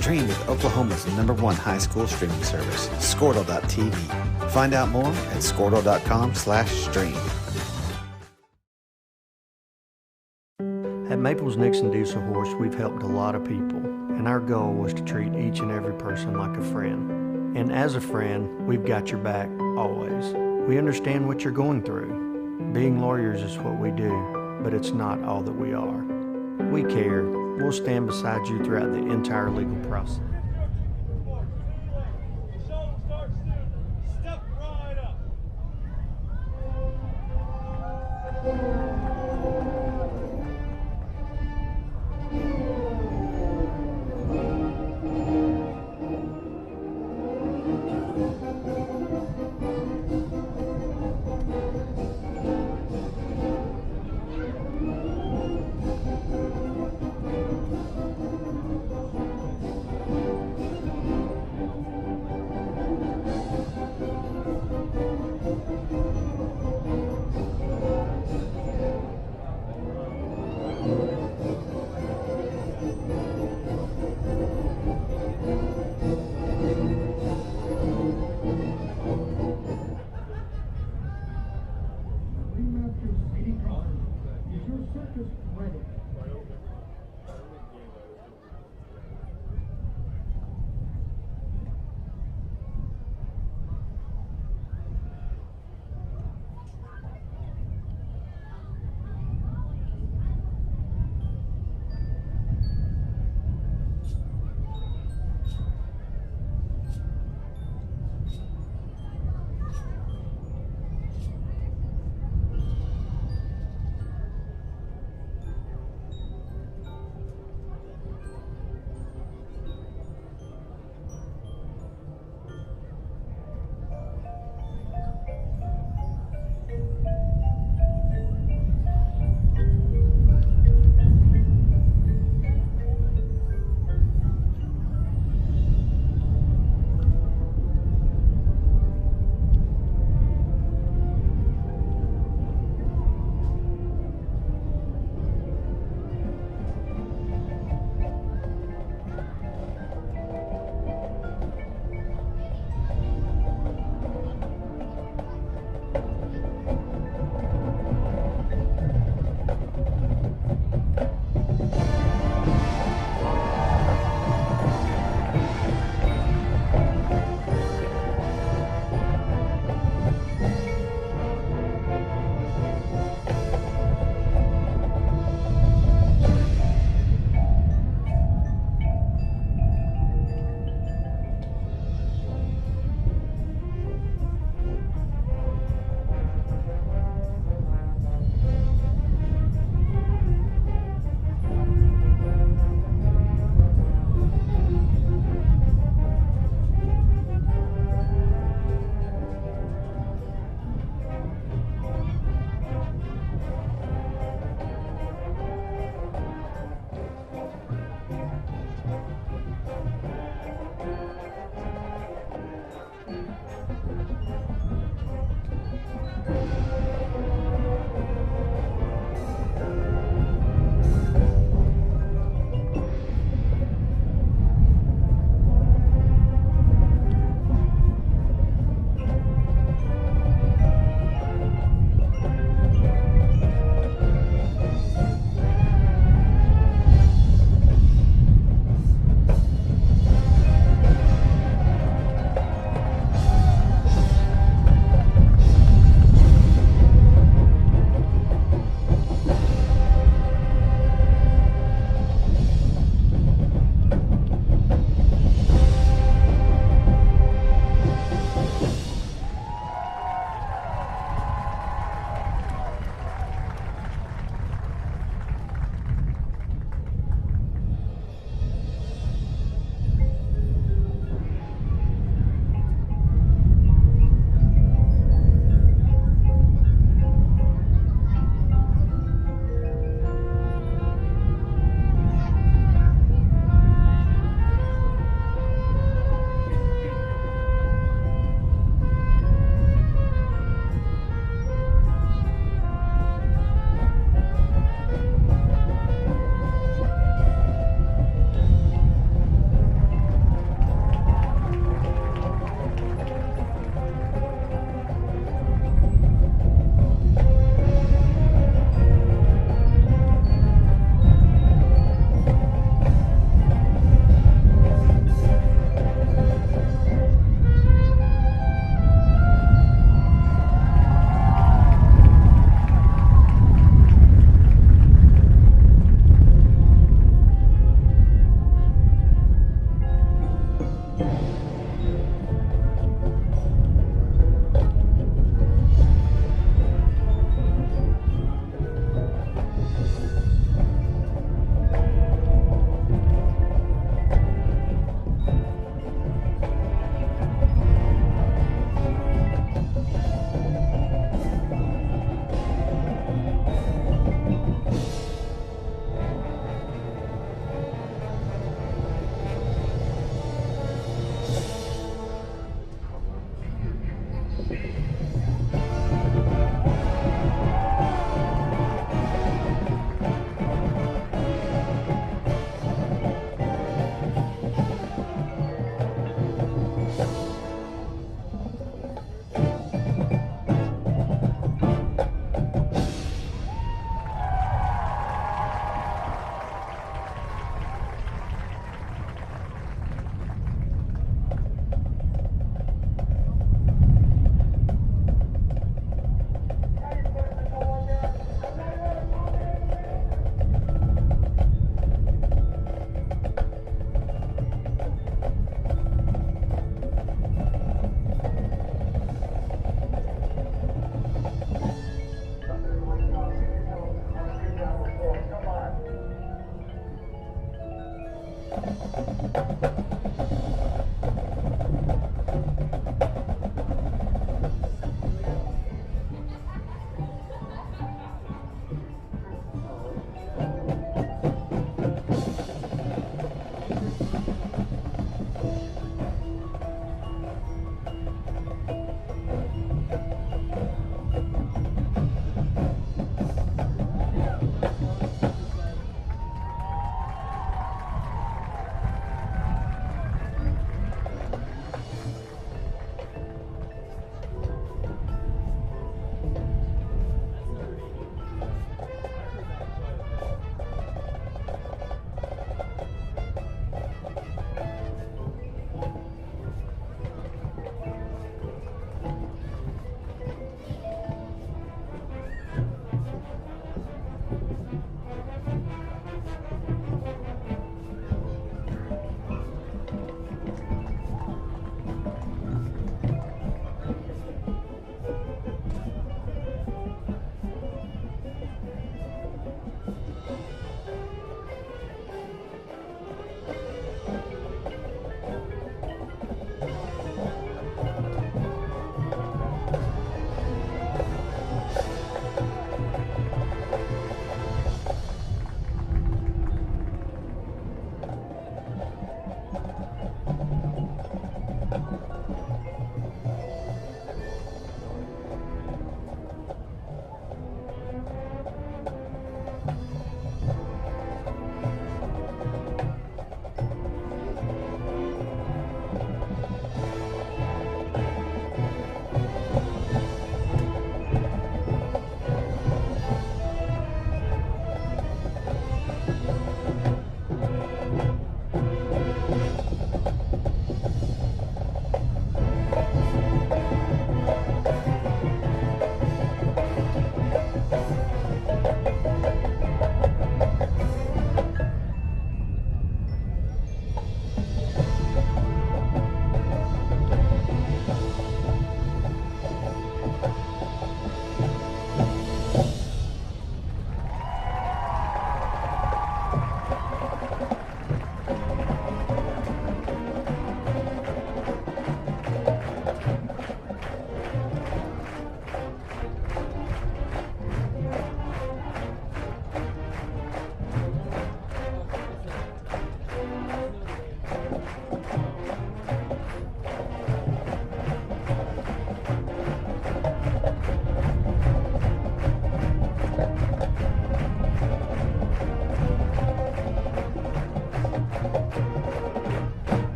Speaker 14: Stream with Oklahoma's #1 high school streaming service, Squirtle.tv. Find out more at Squirtle.com/stream.
Speaker 15: At Maples Nixon Diesel Horse, we've helped a lot of people, and our goal was to treat each and every person like a friend. And as a friend, we've got your back always. We understand what you're going through. Being lawyers is what we do, but it's not all that we are. We care. We'll stand beside you throughout the entire legal process.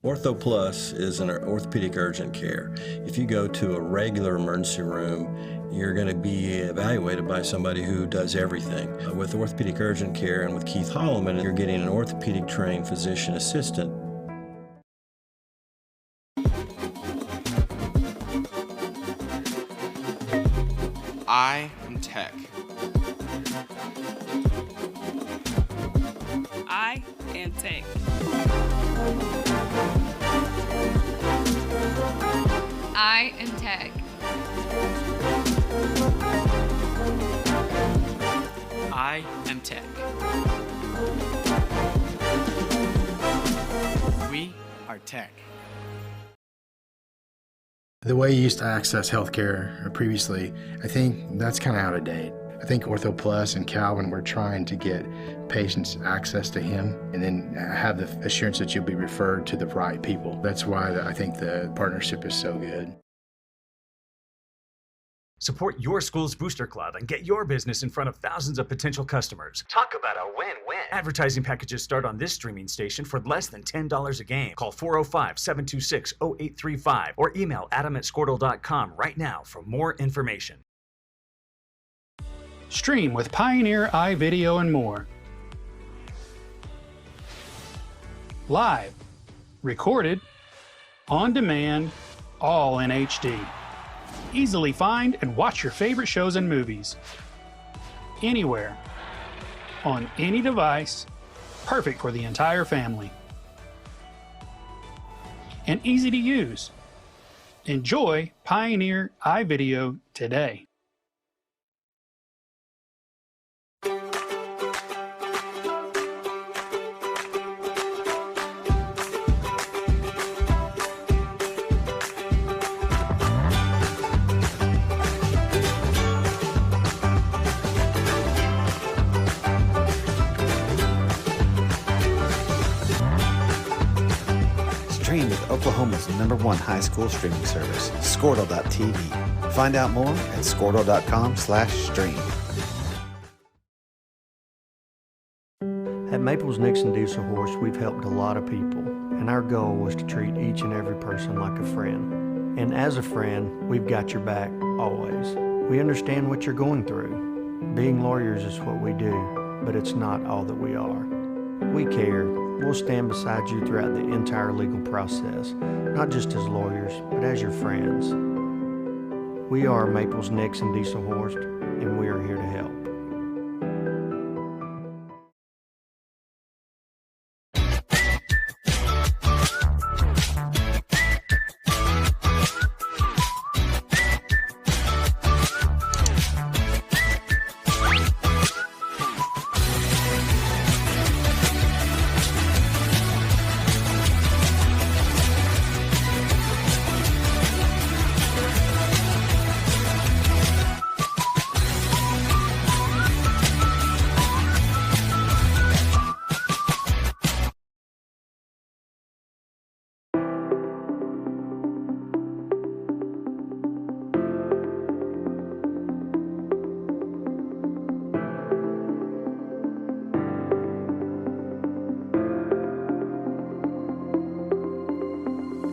Speaker 6: Ortho Plus is an orthopedic urgent care. If you go to a regular emergency room, you're going to be evaluated by somebody who does everything. With orthopedic urgent care and with Keith Holloman, you're getting an orthopedic trained physician assistant.
Speaker 7: I am Tech.
Speaker 8: I am Tech.
Speaker 9: I am Tech.
Speaker 10: I am Tech. We are Tech.
Speaker 11: The way you used to access healthcare previously, I think that's kind of out of date. I think Ortho Plus and Calvin were trying to get patients access to him and then have the assurance that you'll be referred to the right people. That's why I think the partnership is so good.
Speaker 12: Support your school's booster club and get your business in front of thousands of potential customers. Talk about a win-win. Advertising packages start on this streaming station for less than $10 a game. Call 405-726-0835 or email adam@squirtle.com right now for more information.
Speaker 13: Stream with Pioneer iVideo and more. Live, recorded, on demand, all in HD. Easily find and watch your favorite shows and movies. Anywhere, on any device, perfect for the entire family. And easy to use. Enjoy Pioneer iVideo today.
Speaker 14: Stream with Oklahoma's #1 high school streaming service, Squirtle.tv. Find out more at Squirtle.com/stream.
Speaker 15: At Maples Nixon Diesel Horse, we've helped a lot of people, and our goal was to treat each and every person like a friend. And as a friend, we've got your back always. We understand what you're going through. Being lawyers is what we do, but it's not all that we are. We care. We'll stand beside you throughout the entire legal process, not just as lawyers, but as your friends. We are Maples Nixon Diesel Horse, and we are here to help.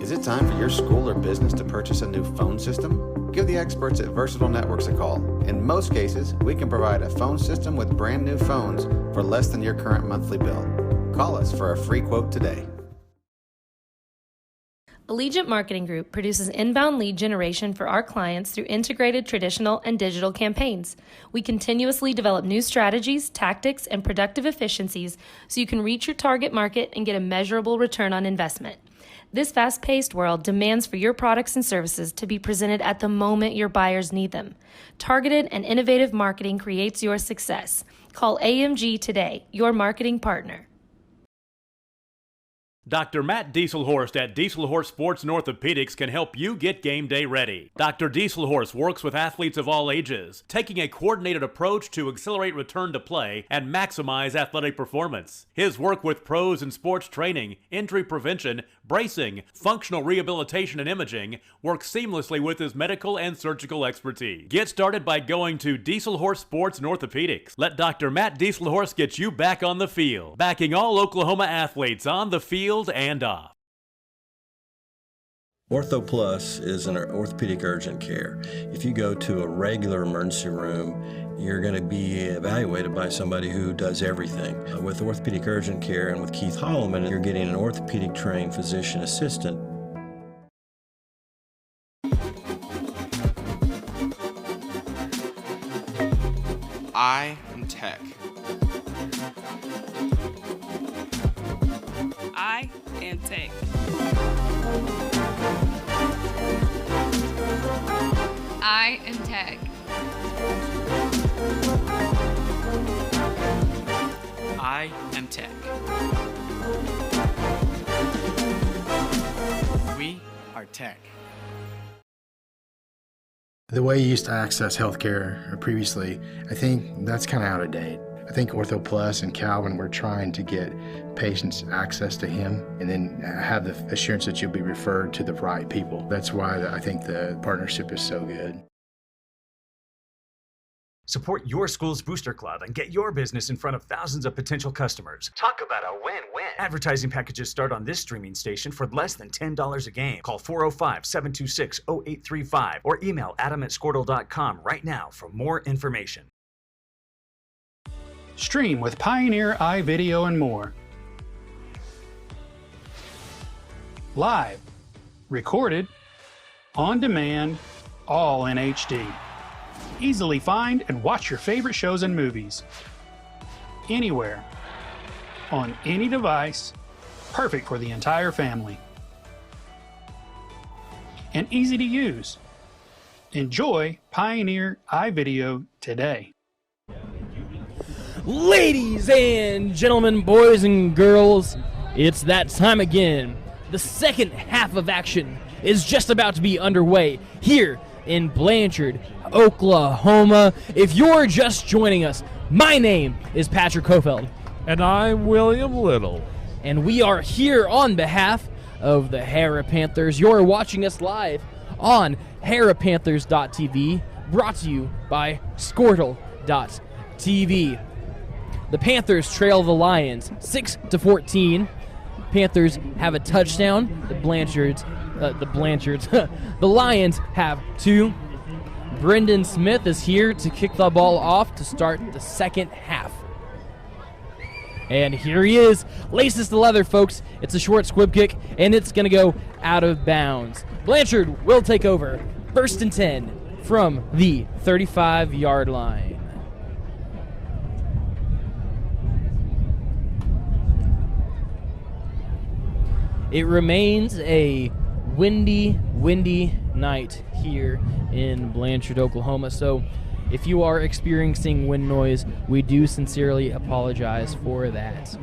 Speaker 14: Is it time for your school or business to purchase a new phone system? Give the experts at Versatile Networks a call. In most cases, we can provide a phone system with brand new phones for less than your current monthly bill. Call us for a free quote today.
Speaker 17: Allegiant Marketing Group produces inbound lead generation for our clients through integrated traditional and digital campaigns. We continuously develop new strategies, tactics, and productive efficiencies so you can reach your target market and get a measurable return on investment. This fast-paced world demands for your products and services to be presented at the moment your buyers need them. Targeted and innovative marketing creates your success. Call AMG today, your marketing partner.
Speaker 18: Dr. Matt Dieselhorst at Dieselhorst Sports and Orthopedics can help you get game day ready. Dr. Dieselhorst works with athletes of all ages, taking a coordinated approach to accelerate return to play and maximize athletic performance. His work with pros in sports training, injury prevention, bracing, functional rehabilitation, and imaging works seamlessly with his medical and surgical expertise. Get started by going to Dieselhorst Sports and Orthopedics. Let Dr. Matt Dieselhorst get you back on the field, backing all Oklahoma athletes on the field and off.
Speaker 6: Ortho Plus is an orthopedic urgent care. If you go to a regular emergency room, you're going to be evaluated by somebody who does everything. With orthopedic urgent care and with Keith Holloman, you're getting an orthopedic trained physician assistant.
Speaker 7: I am Tech.
Speaker 8: I am Tech.
Speaker 9: I am Tech.
Speaker 10: I am Tech. We are Tech.
Speaker 11: The way you used to access healthcare previously, I think that's kind of out of date. I think Ortho Plus and Calvin were trying to get patients access to him and then have the assurance that you'll be referred to the right people. That's why I think the partnership is so good.
Speaker 12: Support your school's booster club and get your business in front of thousands of potential customers. Talk about a win-win. Advertising packages start on this streaming station for less than $10 a game. Call 405-726-0835 or email adam@squirtle.com right now for more information.
Speaker 13: Stream with Pioneer iVideo and more. Live, recorded, on demand, all in HD. Easily find and watch your favorite shows and movies. Anywhere, on any device, perfect for the entire family. And easy to use. Enjoy Pioneer iVideo today.
Speaker 1: Ladies and gentlemen, boys and girls, it's that time again. The second half of action is just about to be underway here in Blanchard, Oklahoma. If you're just joining us, my name is Patrick Kofeld.
Speaker 16: And I'm William Little.
Speaker 1: And we are here on behalf of the Harrah Panthers. You're watching us live on harrahpanthers.tv, brought to you by Squirtle.tv. The Panthers trail the Lions 6-14. Panthers have a touchdown. The Lions have 2. Brendan Smith is here to kick the ball off to start the second half. And here he is. Laces the leather, folks. It's a short squib kick, and it's going to go out of bounds. Blanchard will take over. 1st and 10 from the 35-yard line. It remains a windy night here in Blanchard, Oklahoma. So if you are experiencing wind noise, we do sincerely apologize for that.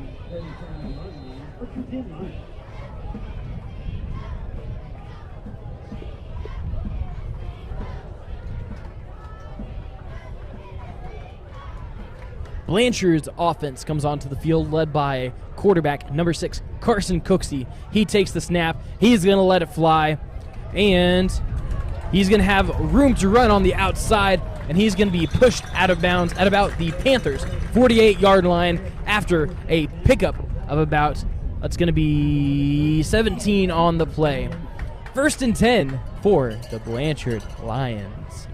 Speaker 1: Blanchard's offense comes onto the field led by quarterback number 6, Carson Cooksey. He takes the snap. He's going to let it fly. And he's going to have room to run on the outside. And he's going to be pushed out of bounds at about the Panthers' 48-yard line after a pickup of about, that's going to be 17 on the play. 1st and 10 for the Blanchard Lions.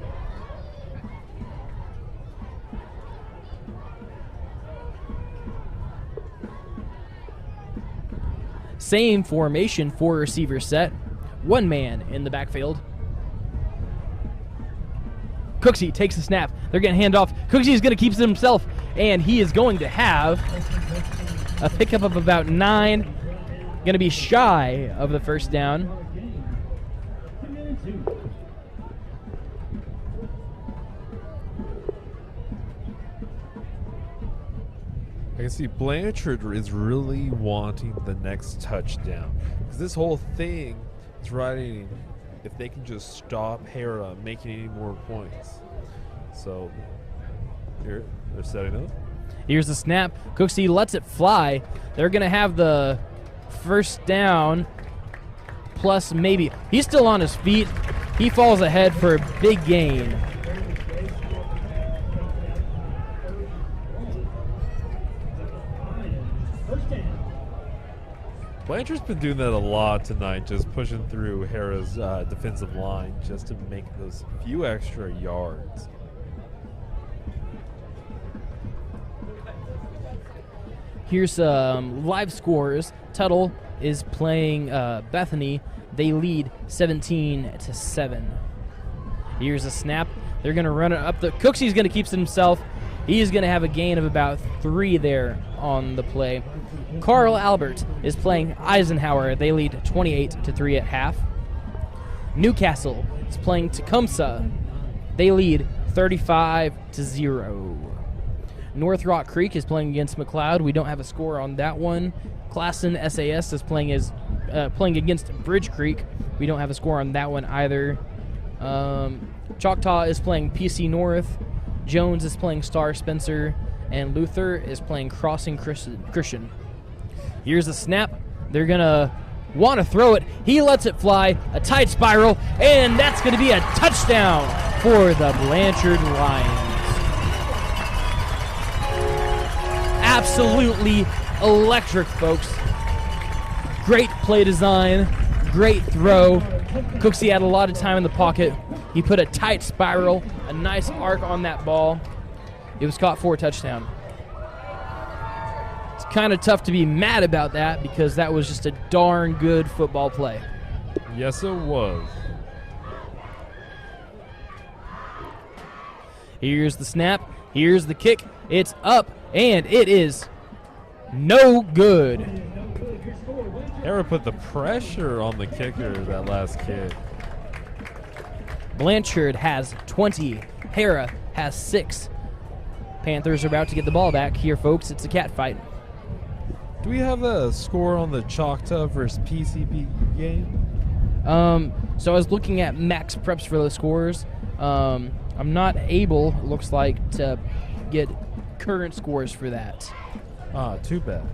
Speaker 1: Same formation, 4 receiver set. 1 man in the backfield. Cooksey takes the snap. They're going to hand off. Cooksey is going to keep it himself, and he is going to have a pickup of about 9. Going to be shy of the first down.
Speaker 16: I can see Blanchard is really wanting the next touchdown. Because this whole thing is riding if they can just stop Harrah making any more points. So, here, they're setting up.
Speaker 1: Here's the snap. Cooksey lets it fly. They're going to have the first down plus maybe. He's still on his feet. He falls ahead for a big gain.
Speaker 16: Blanchard's been doing that a lot tonight, just pushing through Harrah's defensive line just to make those few extra yards.
Speaker 1: Here's live scores. Tuttle is playing Bethany. They lead 17-7. Here's a snap. They're going to run it up. Cooksy's going to keep it himself. He is going to have a gain of about 3 there on the play. Carl Albert is playing Eisenhower. They lead 28-3 at half. Newcastle is playing Tecumseh. They lead 35-0. North Rock Creek is playing against McLeod. We don't have a score on that one. Classen SAS is playing against Bridge Creek. We don't have a score on that one either. Choctaw is playing PC North. Jones is playing Star Spencer. And Luther is playing Crossing Christian. Here's the snap. They're going to want to throw it. He lets it fly. A tight spiral. And that's going to be a touchdown for the Blanchard Lions. Absolutely electric, folks. Great play design, great throw. Cooksey had a lot of time in the pocket. He put a tight spiral, a nice arc on that ball. It was caught for a touchdown. It's kind of tough to be mad about that because that was just a darn good football play.
Speaker 16: Yes, it was.
Speaker 1: Here's the snap. Here's the kick. It's up. And it is no good.
Speaker 16: Harrah put the pressure on the kicker that last kick.
Speaker 1: Blanchard has 20. Harrah has 6. Panthers are about to get the ball back. Here, folks, it's a cat fight.
Speaker 16: Do we have a score on the Choctaw versus PCP game?
Speaker 1: So I was looking at Max Preps for those scores. I'm not able, it looks like, to get current scores for that.
Speaker 16: Ah, too bad.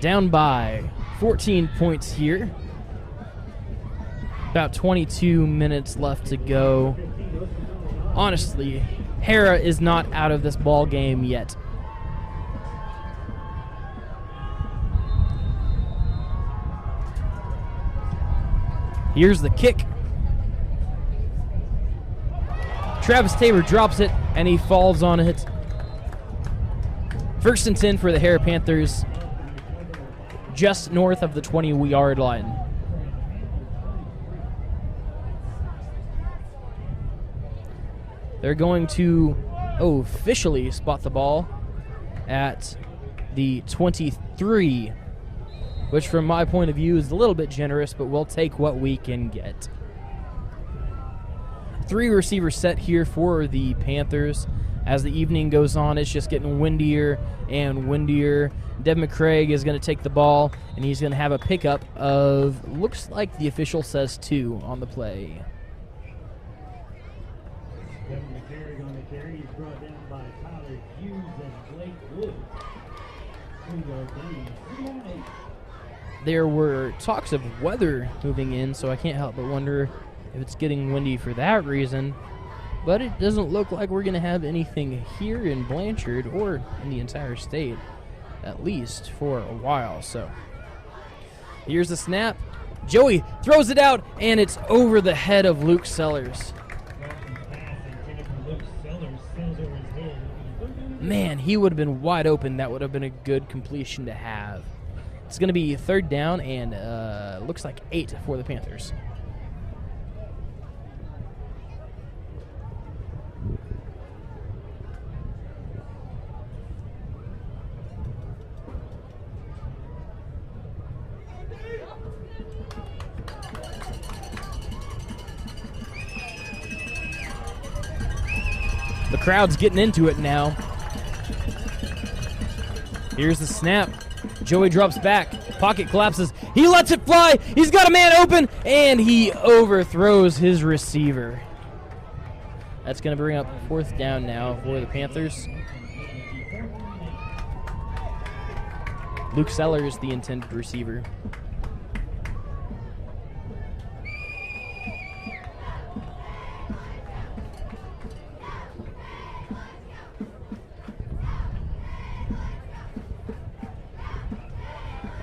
Speaker 1: Down by 14 points here. About 22 minutes left to go. Honestly, Harrah is not out of this ball game yet. Here's the kick. Travis Tabor drops it, and he falls on it. First and 10 for the Harrah Panthers, just north of the 20-yard line. They're going to officially spot the ball at the 23, which from my point of view is a little bit generous, but we'll take what we can get. 3 receivers set here for the Panthers. As the evening goes on, it's just getting windier and windier. Deb McCraig is going to take the ball, and he's going to have a pickup of, looks like the official says 2 on the play.
Speaker 19: On the carry, he's brought down by Tyler Hughes and Blake Wood. 2-yard gain.
Speaker 1: There were talks of weather moving in, so I can't help but wonder if it's getting windy for that reason. But it doesn't look like we're going to have anything here in Blanchard or in the entire state, at least for a while. So here's the snap. Joey throws it out, and it's over the head of Luke Sellers. Man, he would have been wide open. That would have been a good completion to have. It's going to be 3rd down and looks like 8 for the Panthers. The crowd's getting into it now. Here's the snap. Joey drops back. Pocket collapses. He lets it fly. He's got a man open, and he overthrows his receiver. That's going to bring up 4th down now for the Panthers. Luke Sellers, the intended receiver.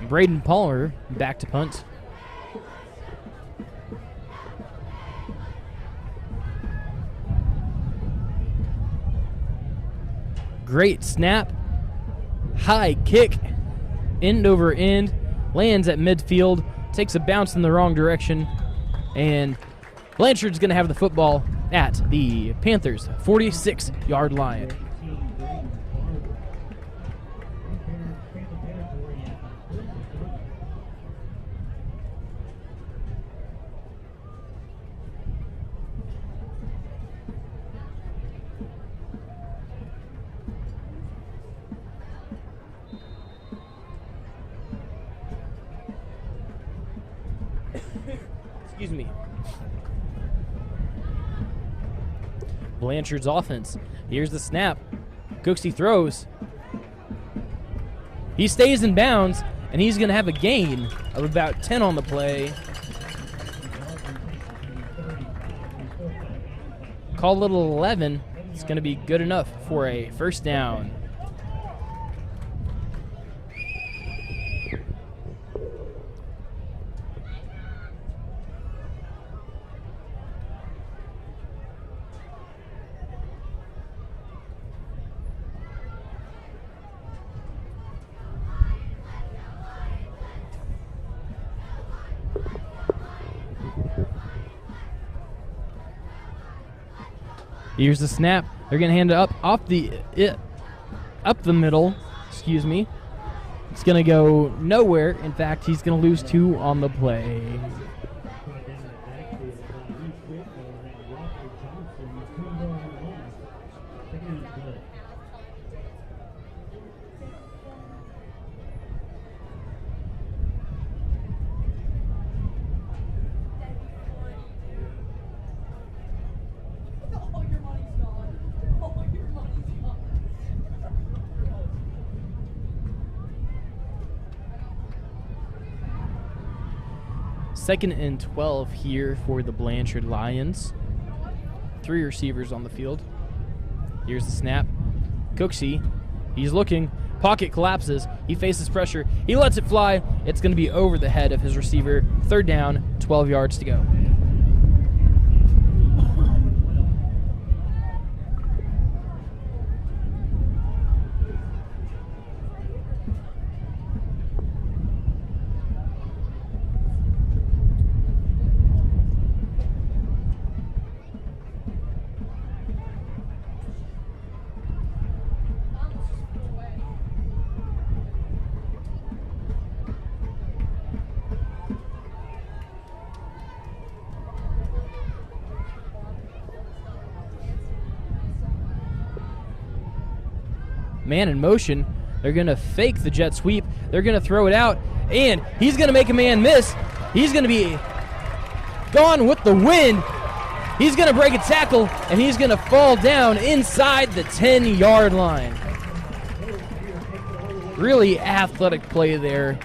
Speaker 1: Braden Palmer back to punt. Great snap. High kick. End over end. Lands at midfield. Takes a bounce in the wrong direction. And Blanchard's going to have the football at the Panthers' 46-yard line. Excuse me. Blanchard's offense. Here's the snap. Cooksey throws. He stays in bounds, and he's going to have a gain of about 10 on the play. Call it 11. It's going to be good enough for a first down. Here's the snap. They're going to hand it up up the middle. Excuse me. It's going to go nowhere. In fact, he's going to lose 2 on the play. Second and 12 here for the Blanchard Lions. 3 receivers on the field. Here's the snap. Cooksey, he's looking. Pocket collapses. He faces pressure. He lets it fly. It's going to be over the head of his receiver. Third down, 12 yards to go. Man in motion. They're going to fake the jet sweep. They're going to throw it out, and he's going to make a man miss. He's going to be gone with the wind. He's going to break a tackle, and he's going to fall down inside the 10-yard line. Really athletic play there.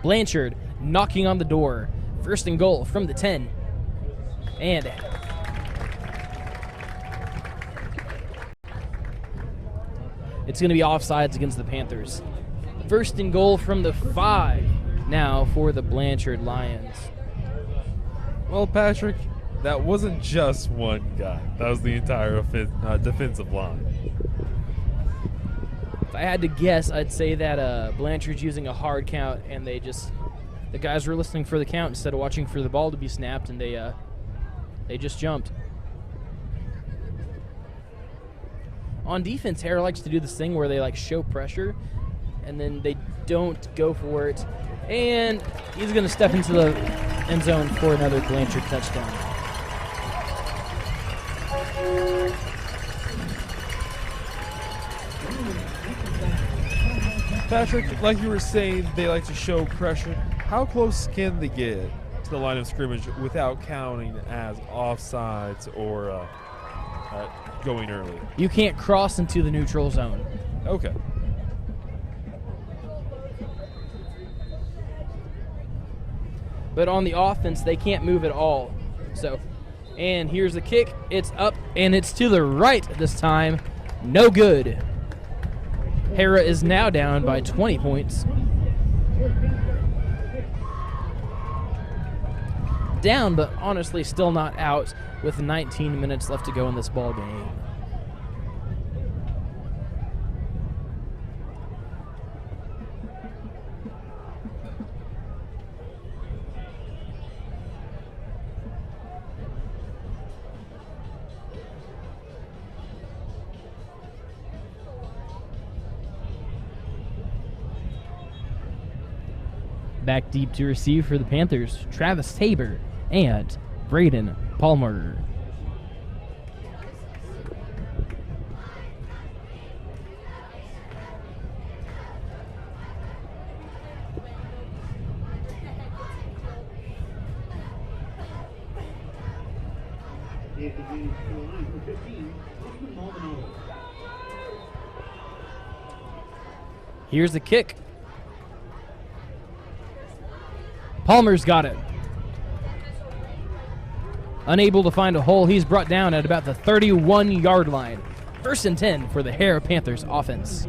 Speaker 1: Blanchard knocking on the door. First and goal from the 10. And it's going to be offsides against the Panthers. First and goal from the 5 now for the Blanchard Lions.
Speaker 16: Well, Patrick, that wasn't just one guy. That was the entire defensive line.
Speaker 1: If I had to guess, I'd say that Blanchard's using a hard count, and the guys were listening for the count instead of watching for the ball to be snapped, and they just jumped. On defense, Harrah likes to do this thing where they show pressure, and then they don't go for it. And he's going to step into the end zone for another Blanchard touchdown.
Speaker 16: Patrick, like you were saying, they like to show pressure. How close can they get to the line of scrimmage without counting as offsides or going early?
Speaker 1: You can't cross into the neutral zone.
Speaker 16: Okay.
Speaker 1: But on the offense, they can't move at all. So, and here's the kick. It's up, and it's to the right this time. No good. Harrah is now down by 20 points. Down, but honestly still not out with 19 minutes left to go in this ball game. Back deep to receive for the Panthers, Travis Tabor and Braden Palmer. Here's the kick. Palmer's got it. Unable to find a hole, he's brought down at about the 31-yard line. 1st and 10 for the Harrah Panthers offense.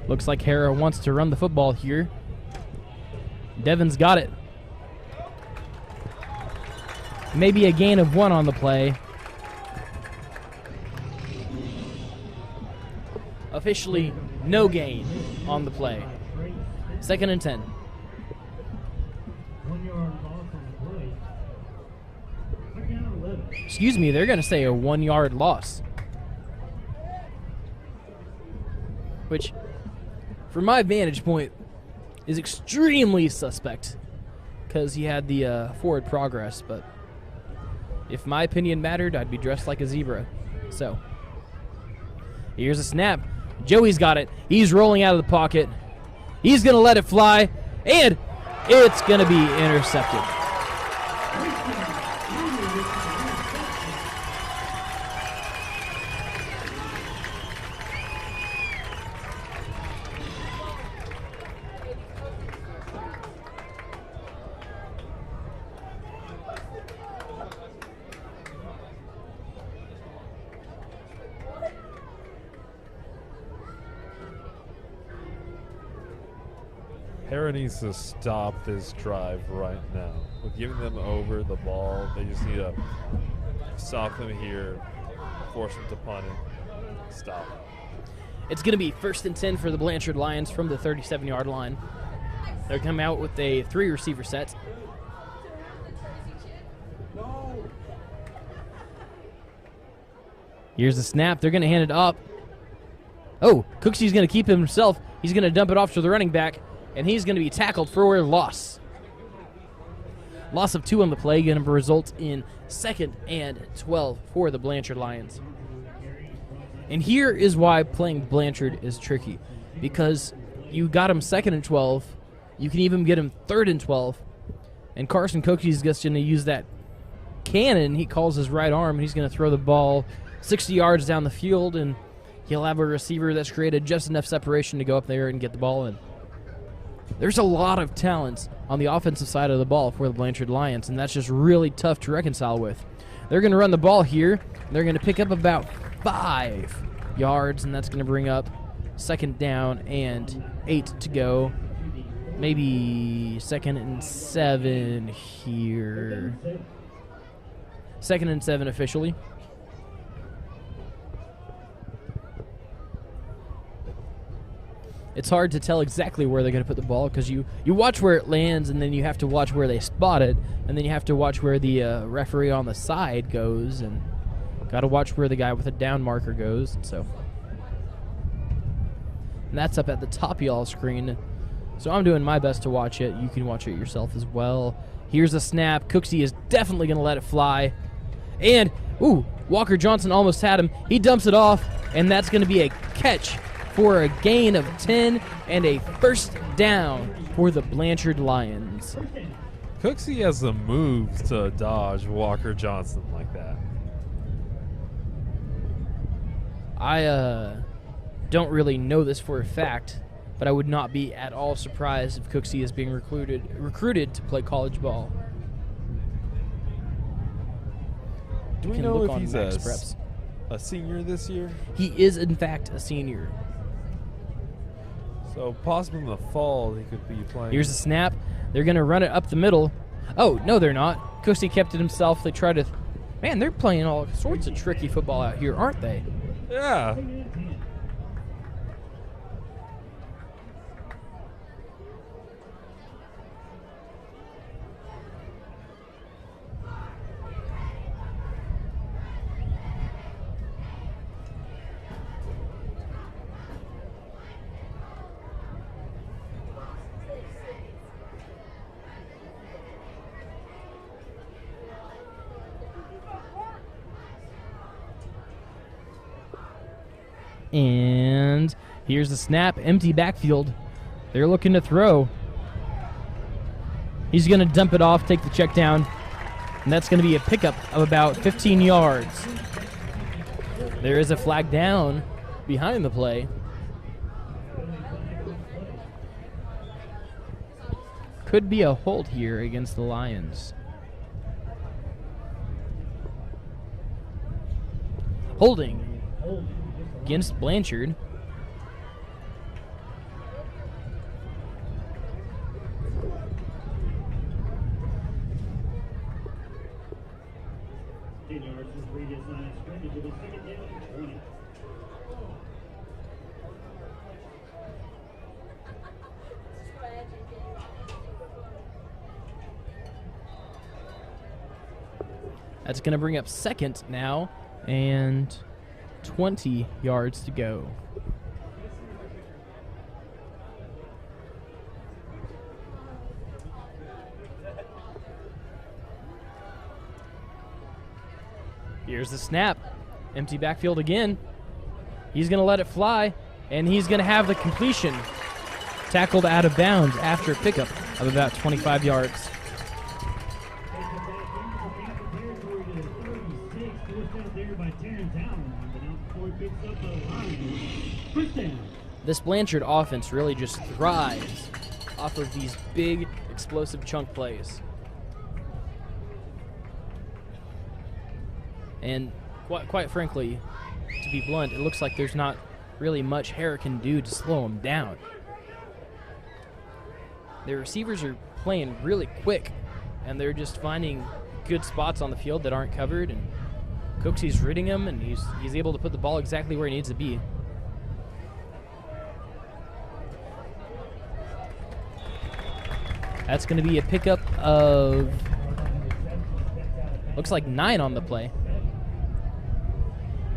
Speaker 1: Looks like Harrah wants to run the football here. Devin's got it. Maybe a gain of 1 on the play. Officially, no gain on the play. 2nd and 10. Excuse me, they're going to say a 1-yard loss. Which, from my vantage point, is extremely suspect because he had the forward progress, but if my opinion mattered, I'd be dressed like a zebra. So, here's a snap. Joey's got it. He's rolling out of the pocket. He's going to let it fly, and it's going to be intercepted.
Speaker 16: Harrah needs to stop this drive right now. With giving them over the ball, they just need to stop them here, force them to punt it, stop.
Speaker 1: It's going to be 1st and 10 for the Blanchard Lions from the 37-yard line. They're coming out with a 3-receiver set. Here's the snap. They're going to hand it up. Oh, Cooksy's going to keep it himself. He's going to dump it off to the running back, and he's going to be tackled for a loss. Loss of 2 on the play, going to result in 2nd and 12 for the Blanchard Lions. And here is why playing Blanchard is tricky, because you got him 2nd and 12. You can even get him 3rd and 12. And Carson Cooksy's just going to use that cannon he calls his right arm, and he's going to throw the ball 60 yards down the field, and he'll have a receiver that's created just enough separation to go up there and get the ball in. There's a lot of talent on the offensive side of the ball for the Blanchard Lions, and that's just really tough to reconcile with. They're going to run the ball here. They're going to pick up about 5 yards, and that's going to bring up 2nd down and 8 to go. Maybe 2nd and 7 here. 2nd and 7 officially. it's hard to tell exactly where they're going to put the ball because you watch where it lands, and then you have to watch where they spot it, and then you have to watch where the referee on the side goes, and got to watch where the guy with a down marker goes. And that's up at the top of y'all's screen. So I'm doing my best to watch it. You can watch it yourself as well. Here's a snap. Cooksey is definitely going to let it fly. And, Walker Johnson almost had him. He dumps it off, and that's going to be a catch for a gain of 10 and a first down for the Blanchard Lions.
Speaker 16: Cooksey has the moves to dodge Walker Johnson like that.
Speaker 1: I don't really know this for a fact, but I would not be at all surprised if Cooksey is being recruited to play college ball.
Speaker 16: Do we know if he's a senior this year?
Speaker 1: He is, in fact, a senior.
Speaker 16: So possibly in the fall he could be playing.
Speaker 1: Here's the snap. They're going to run it up the middle. Oh, no, they're not. Cooksey kept it himself. They try to... Man, they're playing all sorts of tricky football out here, aren't they?
Speaker 16: Yeah.
Speaker 1: And here's the snap. Empty backfield. They're looking to throw. He's going to dump it off, take the check down, and that's going to be a pickup of about 15 yards. There is a flag down behind the play. Could be a hold here against the Lions. Holding against Blanchard. That's going to bring up second now, and 20 yards to go. Here's the snap. Empty backfield again. He's going to let it fly, and he's going to have the completion. Tackled out of bounds after a pickup of about 25 yards. This Blanchard offense really just thrives off of these big, explosive chunk plays. And quite frankly, to be blunt, it looks like there's not really much Harrah can do to slow him down. Their receivers are playing really quick, and they're just finding good spots on the field that aren't covered, and Cooksey's ridding him, and he's able to put the ball exactly where he needs to be. That's going to be a pickup of, looks like 9 on the play.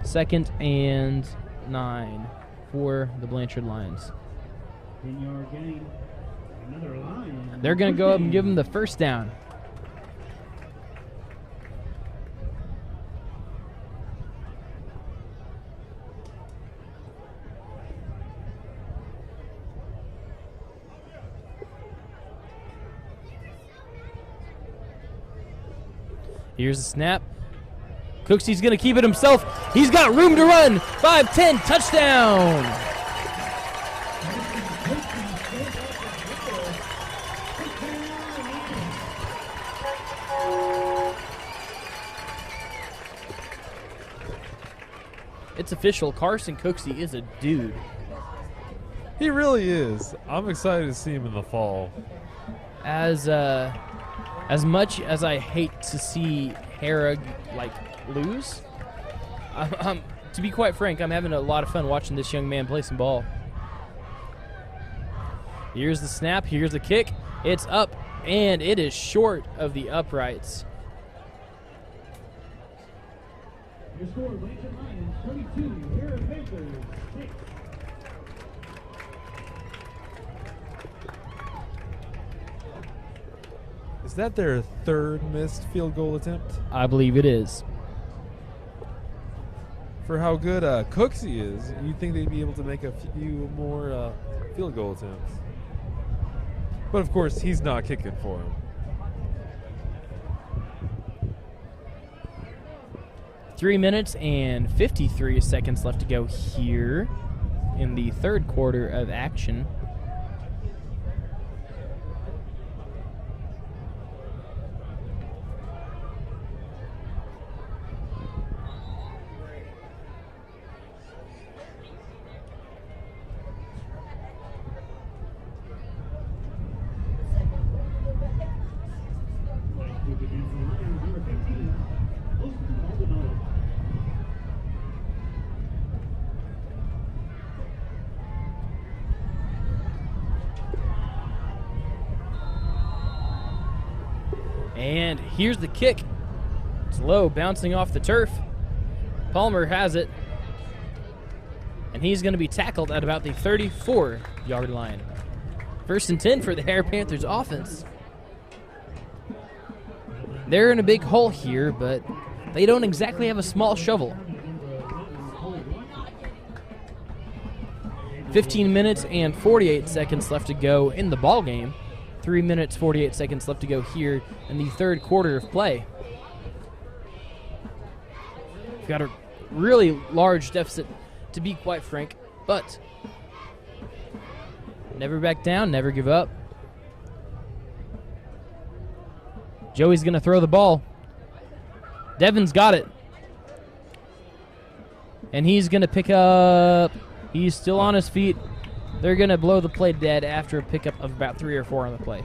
Speaker 1: 2nd and 9 for the Blanchard Lions. They're going to go up and give him the first down. Here's the snap. Cooksey's going to keep it himself. He's got room to run. 5-10, touchdown. It's official. Carson Cooksey is a dude.
Speaker 16: He really is. I'm excited to see him in the fall.
Speaker 1: As much as I hate to see Harrah lose, to be quite frank, I'm having a lot of fun watching this young man play some ball. Here's the snap. Here's the kick. It's up, and it is short of the uprights.
Speaker 19: Your score, Blanchard Lions 32, Harrah Panthers 6.
Speaker 16: Is that their third missed field goal attempt?
Speaker 1: I believe it is.
Speaker 16: For how good Cooksey is, you'd think they'd be able to make a few more field goal attempts. But of course, he's not kicking for him.
Speaker 1: 3 minutes and 53 seconds left to go here in the third quarter of action. And here's the kick. It's low, bouncing off the turf. Palmer has it. And he's going to be tackled at about the 34-yard line. 1st and 10 for the Harrah Panthers offense. They're in a big hole here, but they don't exactly have a small shovel. 15 minutes and 48 seconds left to go in the ball game. 3 minutes, 48 seconds left to go here in the third quarter of play. We've got a really large deficit, to be quite frank, but never back down, never give up. Joey's going to throw the ball. Devin's got it. And he's going to pick up. He's still on his feet. They're going to blow the play dead after a pickup of about 3 or 4 on the play.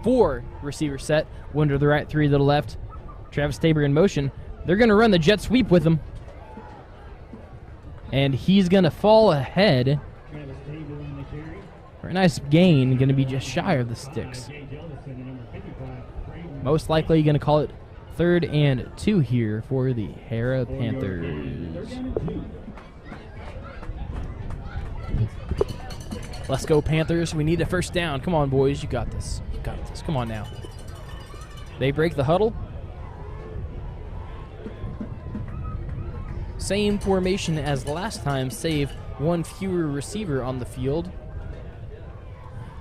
Speaker 1: Four receiver set, one to the right, 3 to the left. Travis Tabor in motion. They're going to run the jet sweep with him. And he's going to fall ahead for a nice gain, going to be just shy of the sticks. Most likely going to call it 3rd and 2 here for the Harrah Panthers. Let's go, Panthers. We need a first down. Come on, boys. You got this. You got this. Come on now. They break the huddle. Same formation as last time, save 1 fewer receiver on the field.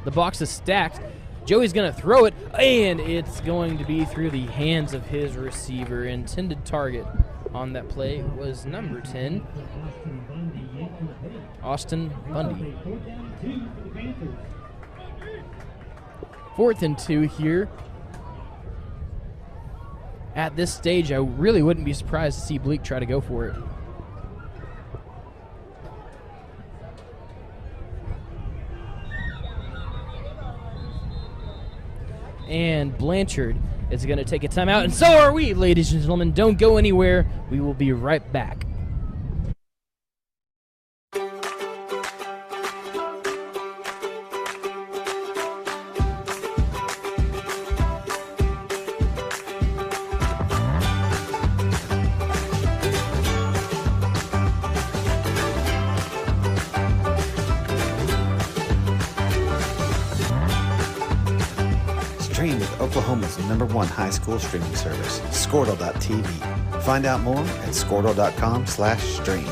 Speaker 1: The box is stacked. Joey's going to throw it, and it's going to be through the hands of his receiver. Intended target on that play was number 10, Austin Bundy. 4th and 2 here. At this stage, I really wouldn't be surprised to see Bleak try to go for it. And Blanchard is going to take a timeout, and so are we, ladies and gentlemen. Don't go anywhere. We will be right back.
Speaker 14: Stream with Oklahoma's #1 high school streaming service, Squirtle.tv. Find out more at Squirtle.com/stream.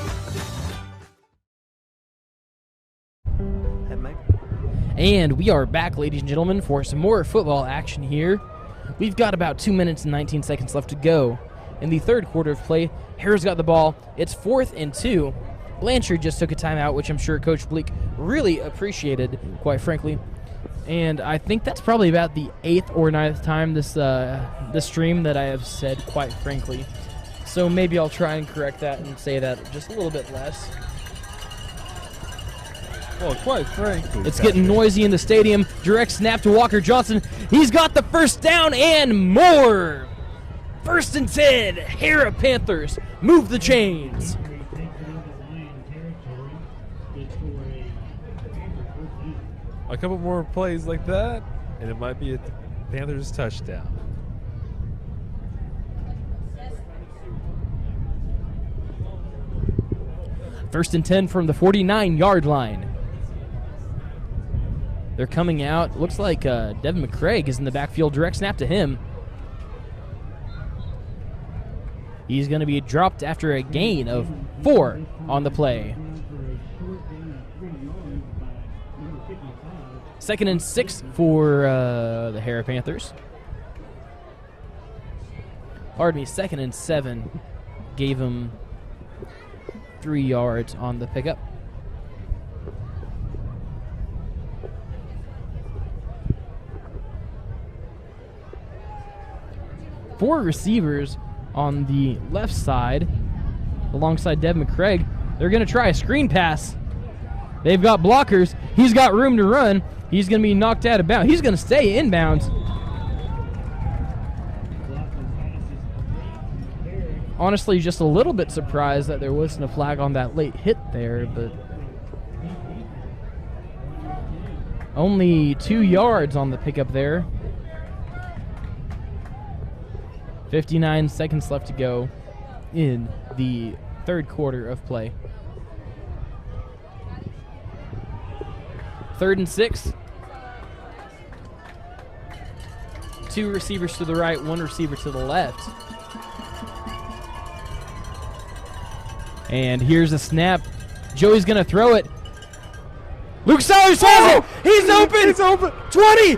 Speaker 1: And we are back, ladies and gentlemen, for some more football action here. We've got about 2 minutes and 19 seconds left to go in the third quarter of play. Harrah's got the ball. It's 4th and 2. Blanchard just took a timeout, which I'm sure Coach Bleak really appreciated, quite frankly. And I think that's probably about the 8th or 9th time this stream that I have said, quite frankly. So maybe I'll try and correct that and say that just a little bit less.
Speaker 16: Well, quite frankly,
Speaker 1: it's getting noisy in the stadium. Direct snap to Walker Johnson. He's got the first down and more. 1st and 10. Harrah Panthers move the chains.
Speaker 16: A couple more plays like that, and it might be a Panthers touchdown.
Speaker 1: First and 10 from the 49-yard line. They're coming out. Looks like Devin McCraig is in the backfield. Direct snap to him. He's going to be dropped after a gain of 4 on the play. 2nd and 6 for the Harrah Panthers. Pardon me, 2nd and 7. Gave him 3 yards on the pickup. Four receivers on the left side alongside Dev McCraig. They're going to try a screen pass. They've got blockers. He's got room to run. He's going to be knocked out of bounds. He's going to stay inbounds. Honestly, just a little bit surprised that there wasn't a flag on that late hit there, but only 2 yards on the pickup there. 59 seconds left to go in the third quarter of play. 3rd and 6. 2 receivers to the right, 1 receiver to the left. And here's a snap. Joey's going to throw it. Luke Sellers has it. He's open. He's open. 20,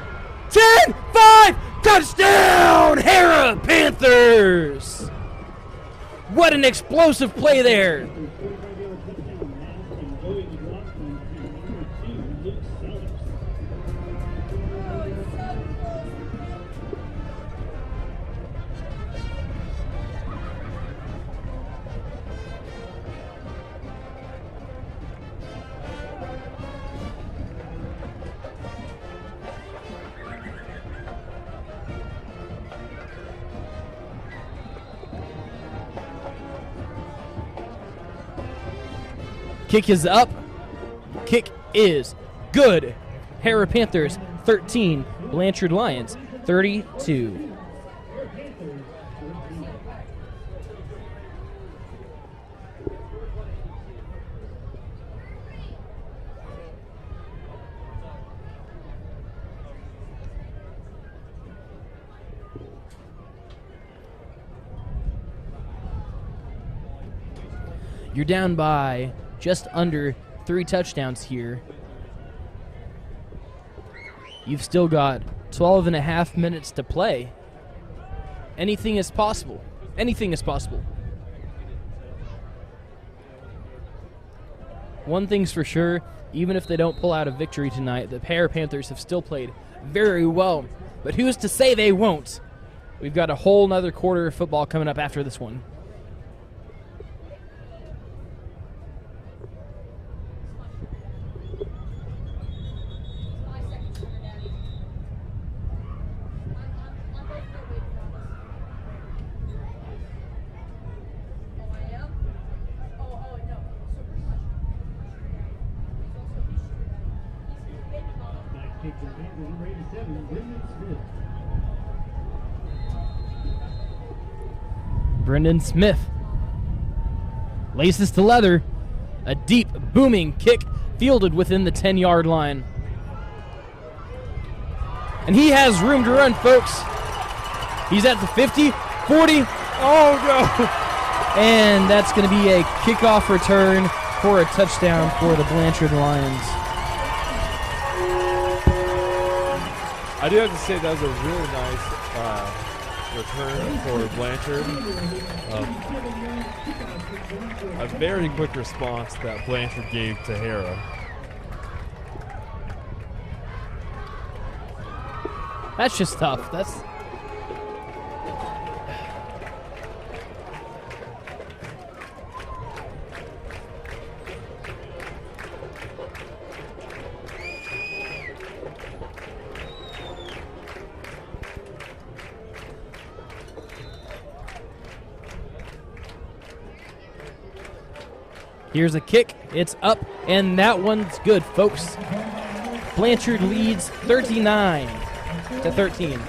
Speaker 1: 10, 5. Touchdown, Harrah Panthers. What an explosive play there. Kick is up. Kick is good. Harrah Panthers 13, Blanchard Lions 32. You're down by just under 3 touchdowns here. You've still got 12 and a half minutes to play. Anything is possible. Anything is possible. One thing's for sure, even if they don't pull out a victory tonight, the Harrah Panthers have still played very well. But who's to say they won't? We've got a whole nother quarter of football coming up after this one. Brendan Smith laces to leather. A deep, booming kick fielded within the 10-yard line. And he has room to run, folks. He's at the 50, 40.
Speaker 16: Oh, no.
Speaker 1: And that's going to be a kickoff return for a touchdown for the Blanchard Lions.
Speaker 16: I do have to say that was a really nice return for Blanchard. A very quick response that Blanchard gave to Harrah.
Speaker 1: That's just tough. That's... Here's a kick. It's up, and that one's good, folks. Blanchard leads 39-13.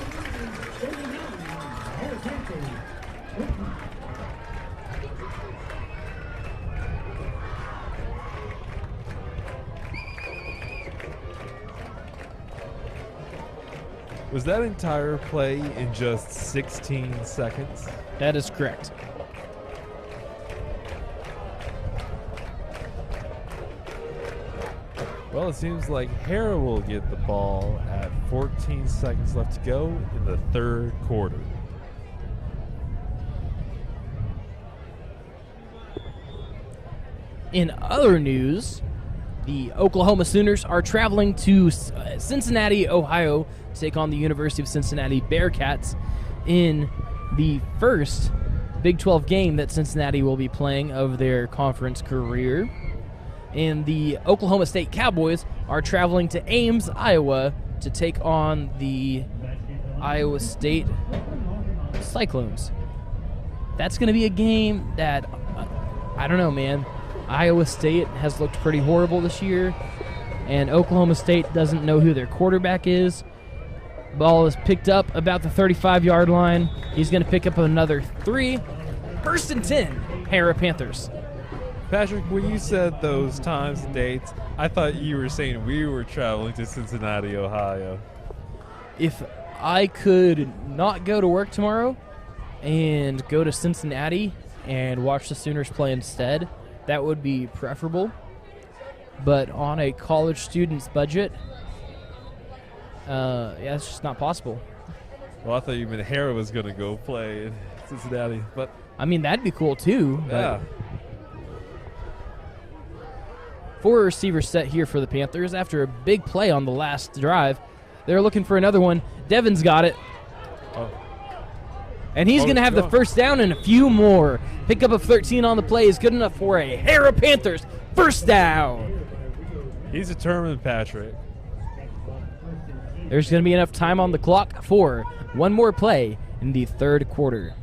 Speaker 16: Was that entire play in just 16 seconds?
Speaker 1: That is correct.
Speaker 16: Well, it seems like Harrah will get the ball at 14 seconds left to go in the third quarter.
Speaker 1: In other news, the Oklahoma Sooners are traveling to Cincinnati, Ohio, to take on the University of Cincinnati Bearcats in the first Big 12 game that Cincinnati will be playing of their conference career. And the Oklahoma State Cowboys are traveling to Ames, Iowa, to take on the Iowa State Cyclones. That's going to be a game that, I don't know, man. Iowa State has looked pretty horrible this year, and Oklahoma State doesn't know who their quarterback is. Ball is picked up about the 35-yard line. He's going to pick up another 3. First and 10, Harrah Panthers.
Speaker 16: Patrick, when you said those times and dates, I thought you were saying we were traveling to Cincinnati, Ohio.
Speaker 1: If I could not go to work tomorrow and go to Cincinnati and watch the Sooners play instead, that would be preferable. But on a college student's budget, yeah, it's just not possible.
Speaker 16: Well, I thought you meant Harrah was going to go play in Cincinnati, but
Speaker 1: I mean, that'd be cool too.
Speaker 16: Yeah.
Speaker 1: 4 receivers set here for the Panthers after a big play on the last drive. They're looking for another one. Devin's got it.
Speaker 16: Oh.
Speaker 1: And he's going to have the first down and a few more. Pickup of 13 on the play is good enough for a Harrah Panthers first down.
Speaker 16: He's determined, Patrick.
Speaker 1: There's going to be enough time on the clock for one more play in the third quarter.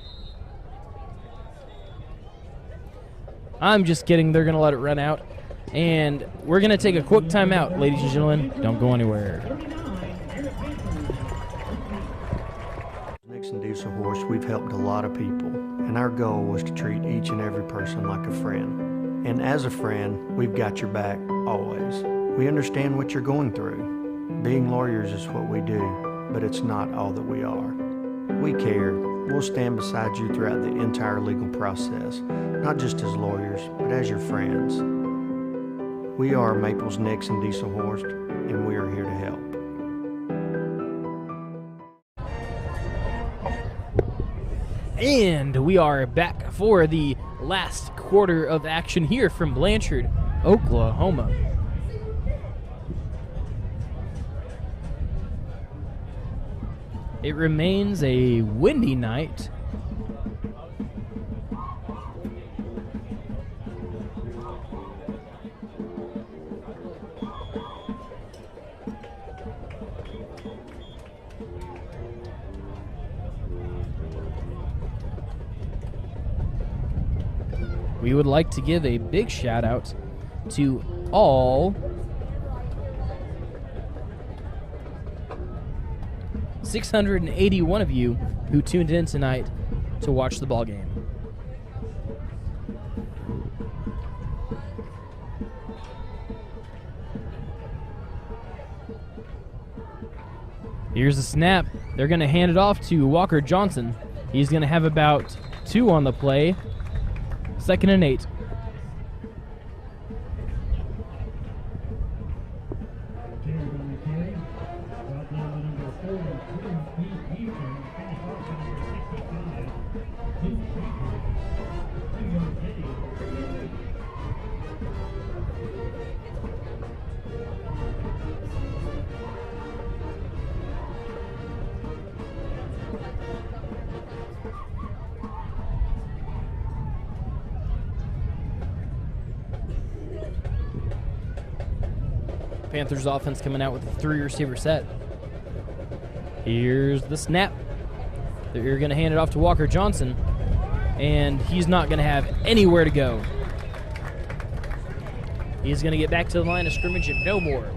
Speaker 1: I'm just kidding. They're going to let it run out. And we're going to take a quick timeout, ladies and gentlemen. Don't go anywhere.
Speaker 15: Nixon Diesel Horse, we've helped a lot of people, and our goal was to treat each and every person like a friend. And as a friend, we've got your back always. We understand what you're going through. Being lawyers is what we do, but it's not all that we are. We care. We'll stand beside you throughout the entire legal process, not just as lawyers, but as your friends. We are Maples Nixon Diesel Horse, and we are here to help.
Speaker 1: And we are back for the last quarter of action here from Blanchard, Oklahoma. It remains a windy night. We would like to give a big shout out to all 681 of you who tuned in tonight to watch the ball game. Here's the snap. They're going to hand it off to Walker Johnson. He's going to have about 2 on the play. 2nd and 8. Panthers offense coming out with a 3-receiver set. Here's the snap. They're going to hand it off to Walker Johnson, and he's not going to have anywhere to go. He's going to get back to the line of scrimmage and no more.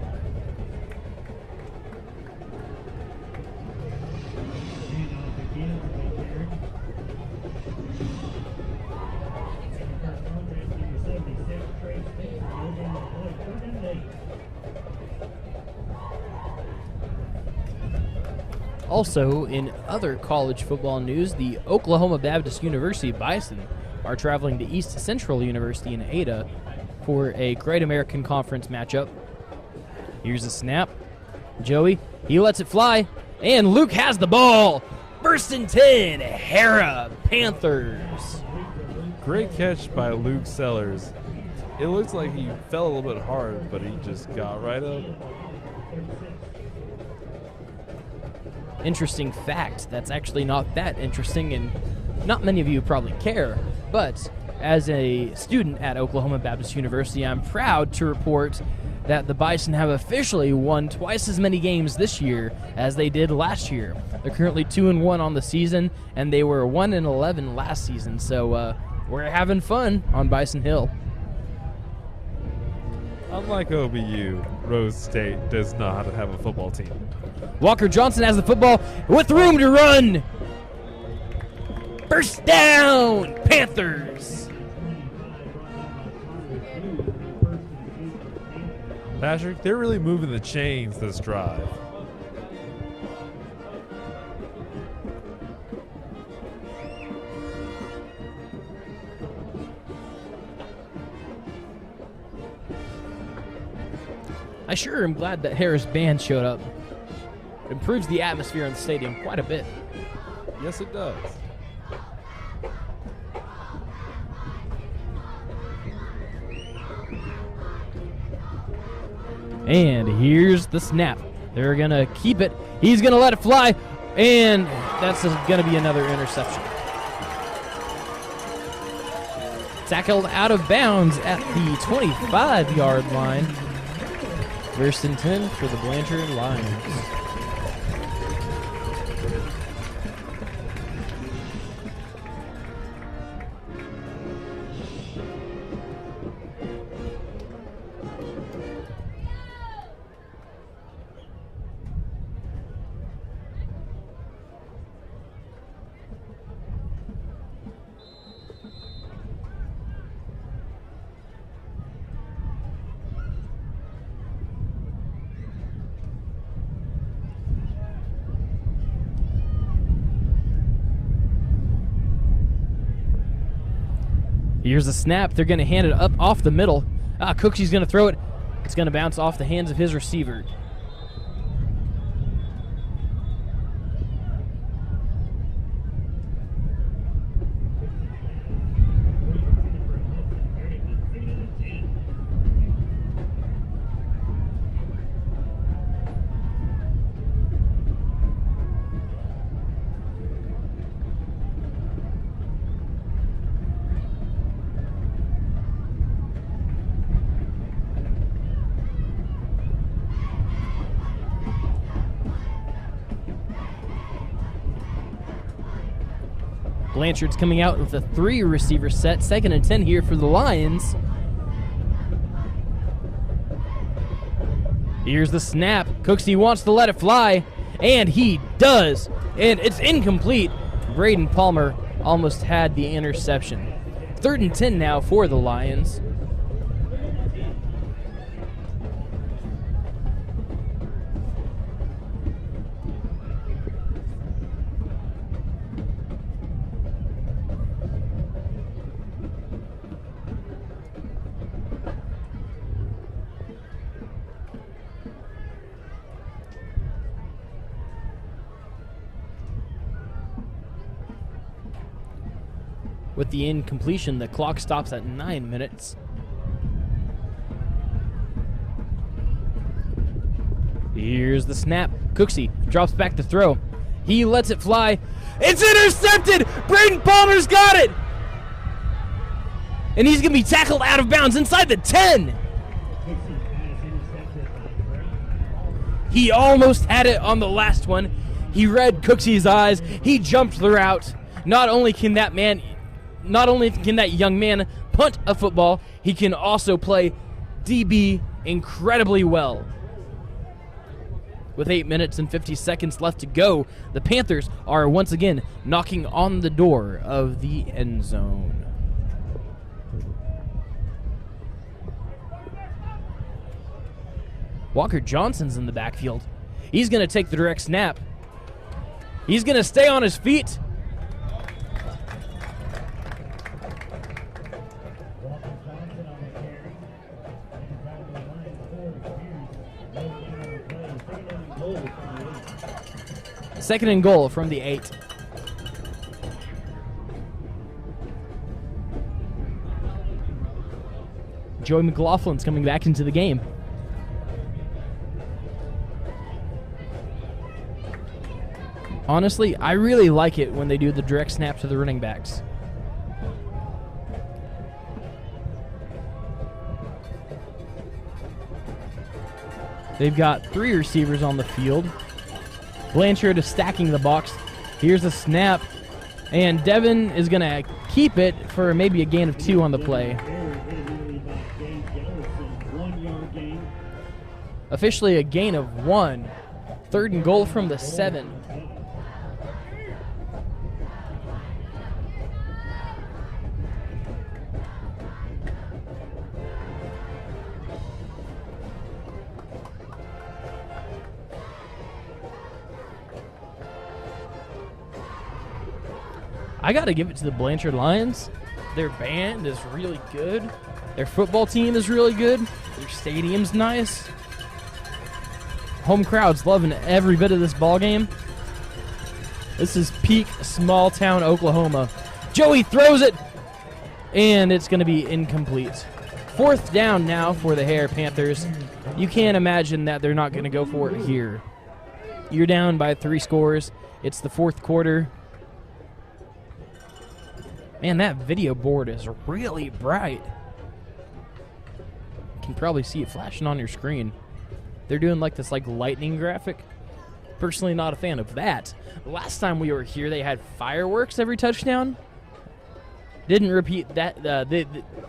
Speaker 1: Also, in other college football news, the Oklahoma Baptist University Bison are traveling to East Central University in Ada for a Great American Conference matchup. Here's the snap. Joey, he lets it fly, and Luke has the ball. First and 10, Harrah, Panthers.
Speaker 16: Great catch by Luke Sellers. It looks like he fell a little bit hard, but he just got right up.
Speaker 1: Interesting fact that's actually not that interesting, and not many of you probably care, but as a student at Oklahoma Baptist University, I'm proud to report that the Bison have officially won twice as many games this year as they did last year. They're currently 2-1 on the season, and they were 1-11 last season, so we're having fun on Bison Hill.
Speaker 16: Unlike OBU, Rose State does not have a football team.
Speaker 1: Walker Johnson has the football with room to run. First down, Panthers.
Speaker 16: Patrick, they're really moving the chains this drive.
Speaker 1: I sure am glad that Harrah's band showed up. It improves the atmosphere in the stadium quite a bit.
Speaker 16: Yes, it does.
Speaker 1: And here's the snap. They're going to keep it. He's going to let it fly, and that's going to be another interception. Tackled out of bounds at the 25-yard line. First and 10 for the Blanchard Lions. Here's the snap. They're going to hand it up off the middle. Cooksey's going to throw it. It's going to bounce off the hands of his receiver. Blanchard's coming out with a 3-receiver set. Second and 10 here for the Lions. Here's the snap. Cooksey wants to let it fly, and he does. And it's incomplete. Braden Palmer almost had the interception. Third and 10 now for the Lions. With the incompletion, the clock stops at 9 minutes. Here's the snap. Cooksey drops back to throw. He lets it fly. It's intercepted! Braden Palmer's got it! And he's going to be tackled out of bounds inside the 10. He almost had it on the last one. He read Cooksy's eyes. He jumped the route. Not only can that young man punt a football, he can also play DB incredibly well. With 8 minutes and 50 seconds left to go, the Panthers are once again knocking on the door of the end zone. Walker Johnson's in the backfield. He's going to take the direct snap. He's going to stay on his feet. Second and goal from the 8. Joey McLaughlin's coming back into the game. Honestly, I really like it when they do the direct snap to the running backs. They've got 3 receivers on the field. Blanchard is stacking the box. Here's a snap, and Devin is going to keep it for maybe a gain of 2 on the play. Officially a gain of 1. Third and goal from the 7. I got to give it to the Blanchard Lions. Their band is really good. Their football team is really good. Their stadium's nice. Home crowd's loving every bit of this ball game. This is peak small town Oklahoma. Joey throws it, and it's going to be incomplete. 4th down now for the Harrah Panthers. You can't imagine that they're not going to go for it here. You're down by 3 scores. It's the 4th quarter. Man, that video board is really bright. You can probably see it flashing on your screen. They're doing like this lightning graphic. Personally not a fan of that. The last time we were here, they had fireworks every touchdown. Didn't repeat that.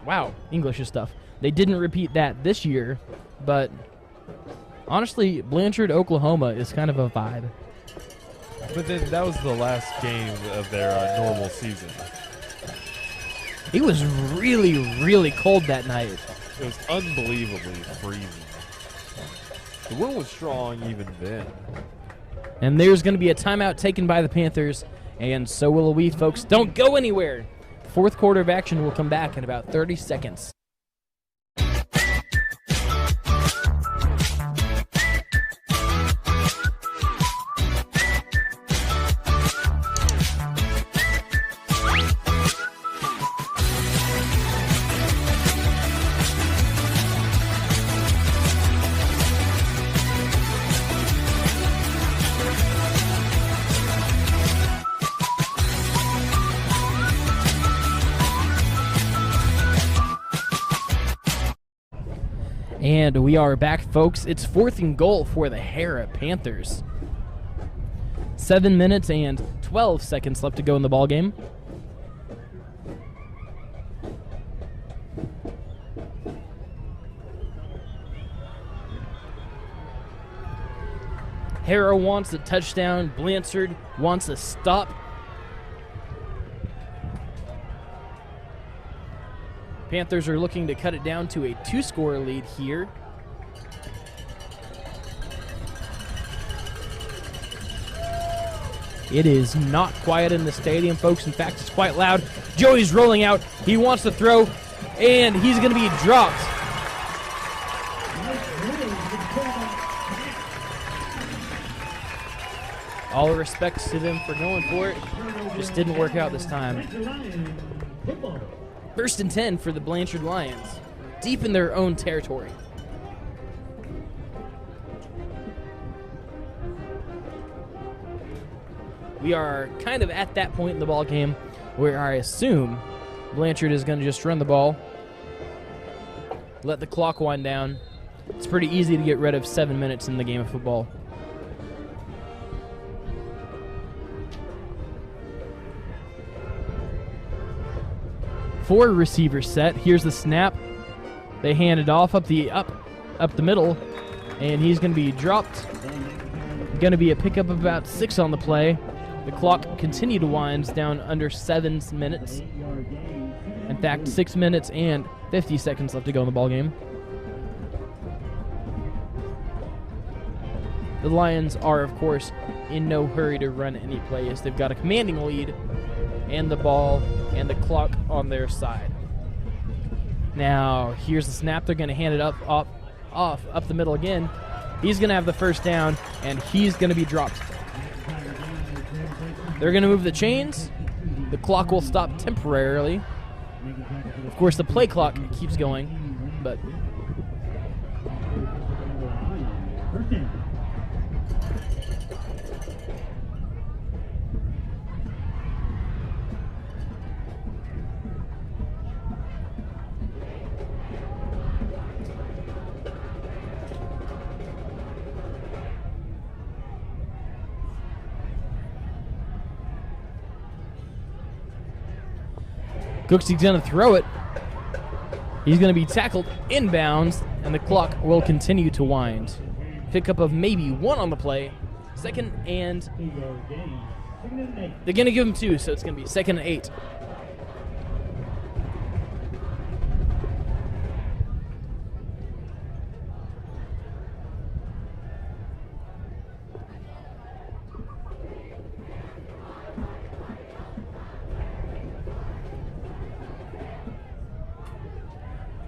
Speaker 1: Wow, English is tough. They didn't repeat that this year, but honestly, Blanchard, Oklahoma is kind of a vibe.
Speaker 16: But then that was the last game of their normal season.
Speaker 1: It was really, really cold that night.
Speaker 16: It was unbelievably freezing. The wind was strong even then.
Speaker 1: And there's going to be a timeout taken by the Panthers, and so will we, folks. Don't go anywhere. 4th quarter of action will come back in about 30 seconds. And we are back, folks. It's 4th and goal for the Harrah Panthers. 7 minutes and 12 seconds left to go in the ball game. Harrah wants a touchdown. Blanchard wants a stop. Panthers are looking to cut it down to a 2-score lead here. It is not quiet in the stadium, folks. In fact, it's quite loud. Joey's rolling out. He wants to throw, and he's going to be dropped. All respects to them for going for it. Just didn't work out this time. 1st and 10 for the Blanchard Lions, deep in their own territory. We are kind of at that point in the ball game where I assume Blanchard is going to just run the ball, let the clock wind down, It's pretty easy to get rid of 7 minutes in the game of football. Four receivers set. Here's the snap. They hand it off up the middle, and he's going to be dropped. Going to be a pickup of about 6 on the play. The clock continued to wind down under 7 minutes. In fact, 6 minutes and 50 seconds left to go in the ball game. The Lions are, of course, in no hurry to run any plays. They've got a commanding lead and the ball and the clock on their side. Now, here's the snap. They're going to hand it off up the middle again. He's going to have the first down, and he's going to be dropped. They're going to move the chains. The clock will stop temporarily. Of course, the play clock keeps going, but... Cooksy's going to throw it. He's going to be tackled inbounds, and the clock will continue to wind. Pickup of maybe 1 on the play. Second and... They're going to give him 2, so it's going to be 2nd and 8.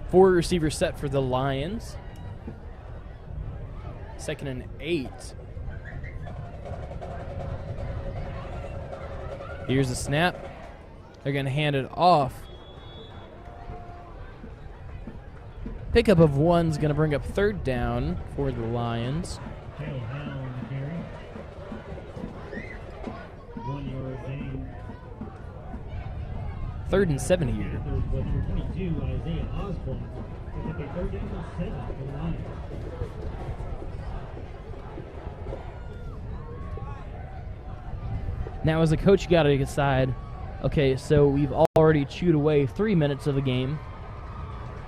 Speaker 1: Four receivers set for the Lions. 2nd and 8. Here's the snap. They're going to hand it off. Pickup of 1's going to bring up 3rd down for the Lions. 3rd and 7 here. Now, as a coach, you got to decide, okay, so we've already chewed away 3 minutes of the game.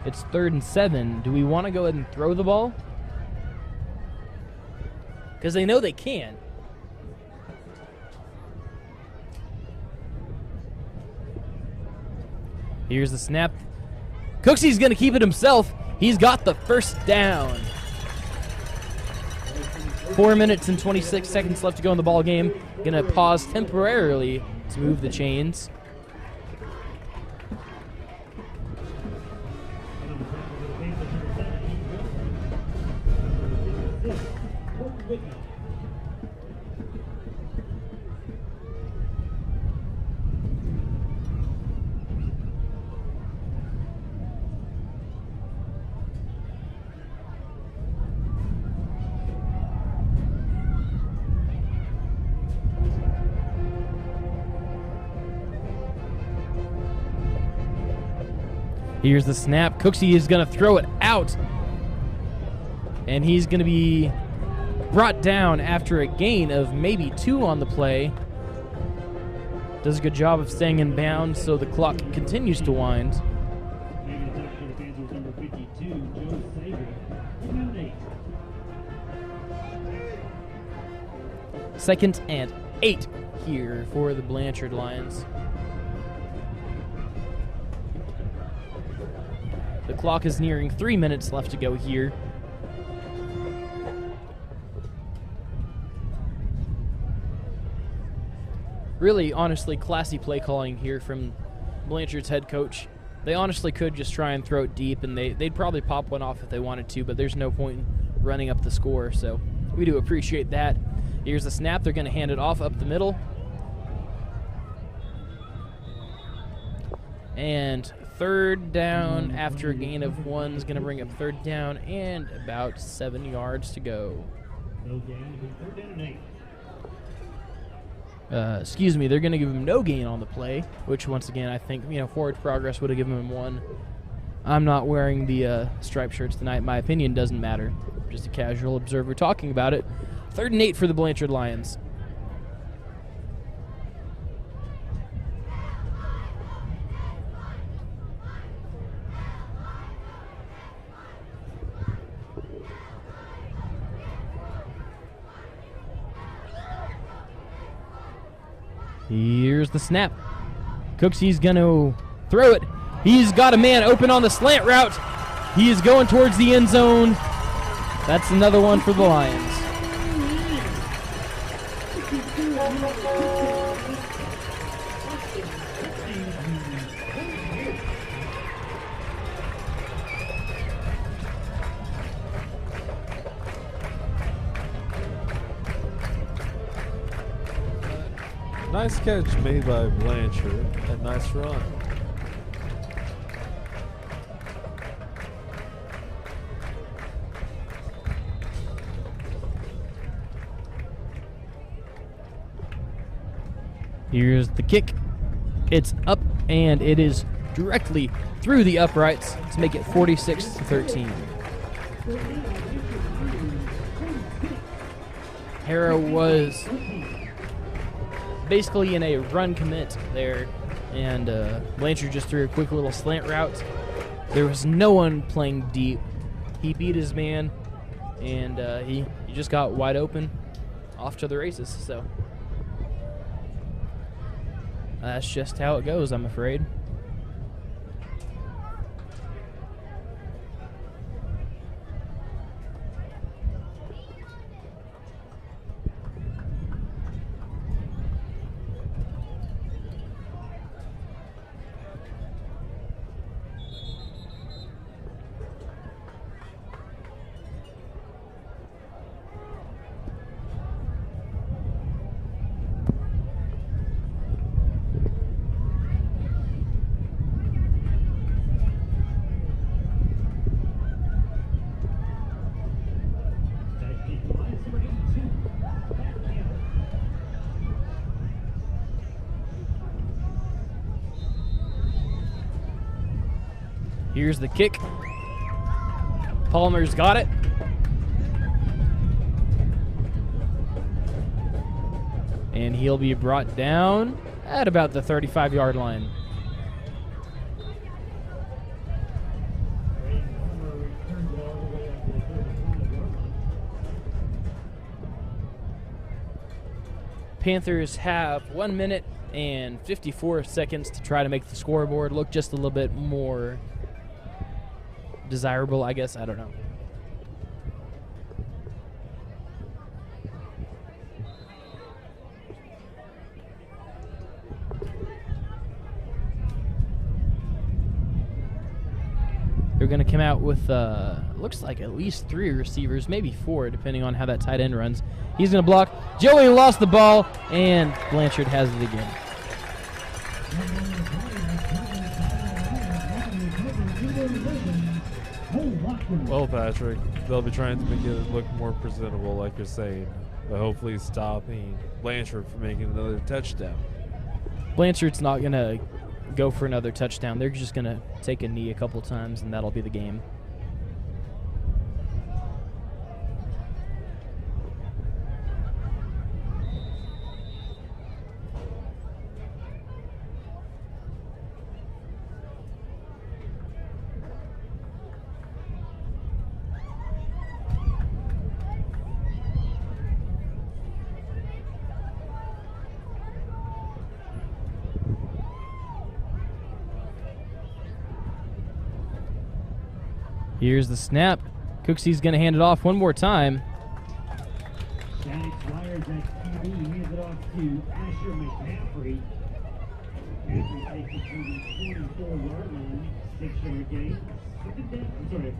Speaker 1: It's 3rd and 7. Do we want to go ahead and throw the ball? Because they know they can. Here's the snap. Cooksy's going to keep it himself. He's got the first down. 4 minutes and 26 seconds left to go in the ball game. Going to pause temporarily to move the chains. Here's the snap. Cooksey is going to throw it out. And he's going to be brought down after a gain of maybe 2 on the play. Does a good job of staying in bounds, so the clock continues to wind. Second and 8 here for the Blanchard Lions. The clock is nearing 3 minutes left to go here. Really, honestly, classy play calling here from Blanchard's head coach. They honestly could just try and throw it deep, and they'd probably pop one off if they wanted to, but there's no point in running up the score, so we do appreciate that. Here's the snap. They're going to hand it off up the middle. And 3rd down after a gain of 1 is going to bring up 3rd down and about 7 yards to go. Excuse me, they're going to give him no gain on the play, which once again I think, forward progress would have given him 1. I'm not wearing the striped shirts tonight. My opinion doesn't matter. Just a casual observer talking about it. 3rd and 8 for the Blanchard Lions. Here's the snap. Cooksy's going to throw it. He's got a man open on the slant route. He is going towards the end zone. That's another one for the Lions.
Speaker 16: Nice catch made by Blanchard, and nice run.
Speaker 1: Here's the kick. It's up, and it is directly through the uprights to make it 46-13. Harrah was basically in a run commit there, and Blanchard just threw a quick little slant route. There was no one playing deep. He beat his man, and he just got wide open, off to the races. So that's just how it goes, I'm afraid. Here's the kick. Palmer's got it. And he'll be brought down at about the 35-yard line. Panthers have 1 minute and 54 seconds to try to make the scoreboard look just a little bit more desirable, I guess. I don't know. They're going to come out with, looks like at least 3 receivers, maybe 4, depending on how that tight end runs. He's going to block. Joey lost the ball, and Blanchard has it again.
Speaker 16: Well, Patrick, they'll be trying to make it look more presentable, like you're saying, but hopefully stopping Blanchard from making another touchdown.
Speaker 1: Blanchard's not going to go for another touchdown. They're just going to take a knee a couple times, and that'll be the game. Here's the snap. Cooksy's going to hand it off one more time.
Speaker 19: Janet Squires at QB hands it off to Asher McCaffrey. Asher takes it to the 44-yard line. 6-yard gain.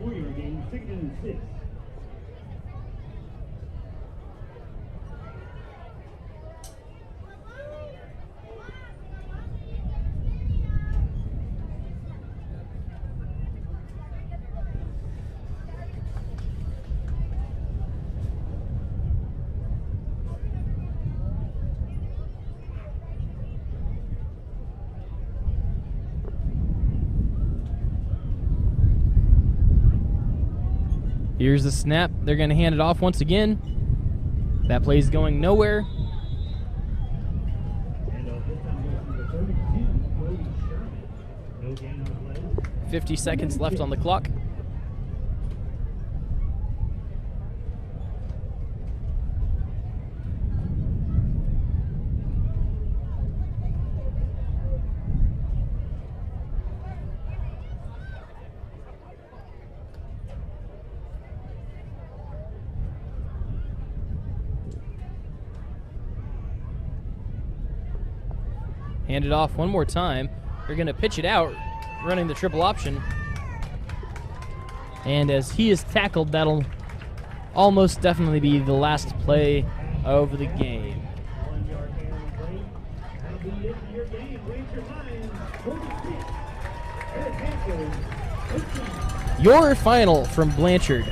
Speaker 19: 4-yard gain. 2nd and 6.
Speaker 1: Here's the snap. They're going to hand it off once again. That play's going nowhere. 50 seconds left on the clock. Hand it off one more time. They're going to pitch it out, running the triple option. And as he is tackled, that'll almost definitely be the last play of the game. Your final from Blanchard: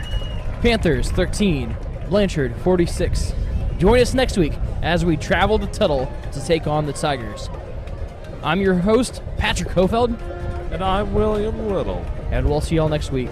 Speaker 1: Panthers 13, Blanchard 46. Join us next week as we travel to Tuttle to take on the Tigers. I'm your host, Patrick Hofeld.
Speaker 16: And I'm William Little.
Speaker 1: And we'll see y'all next week.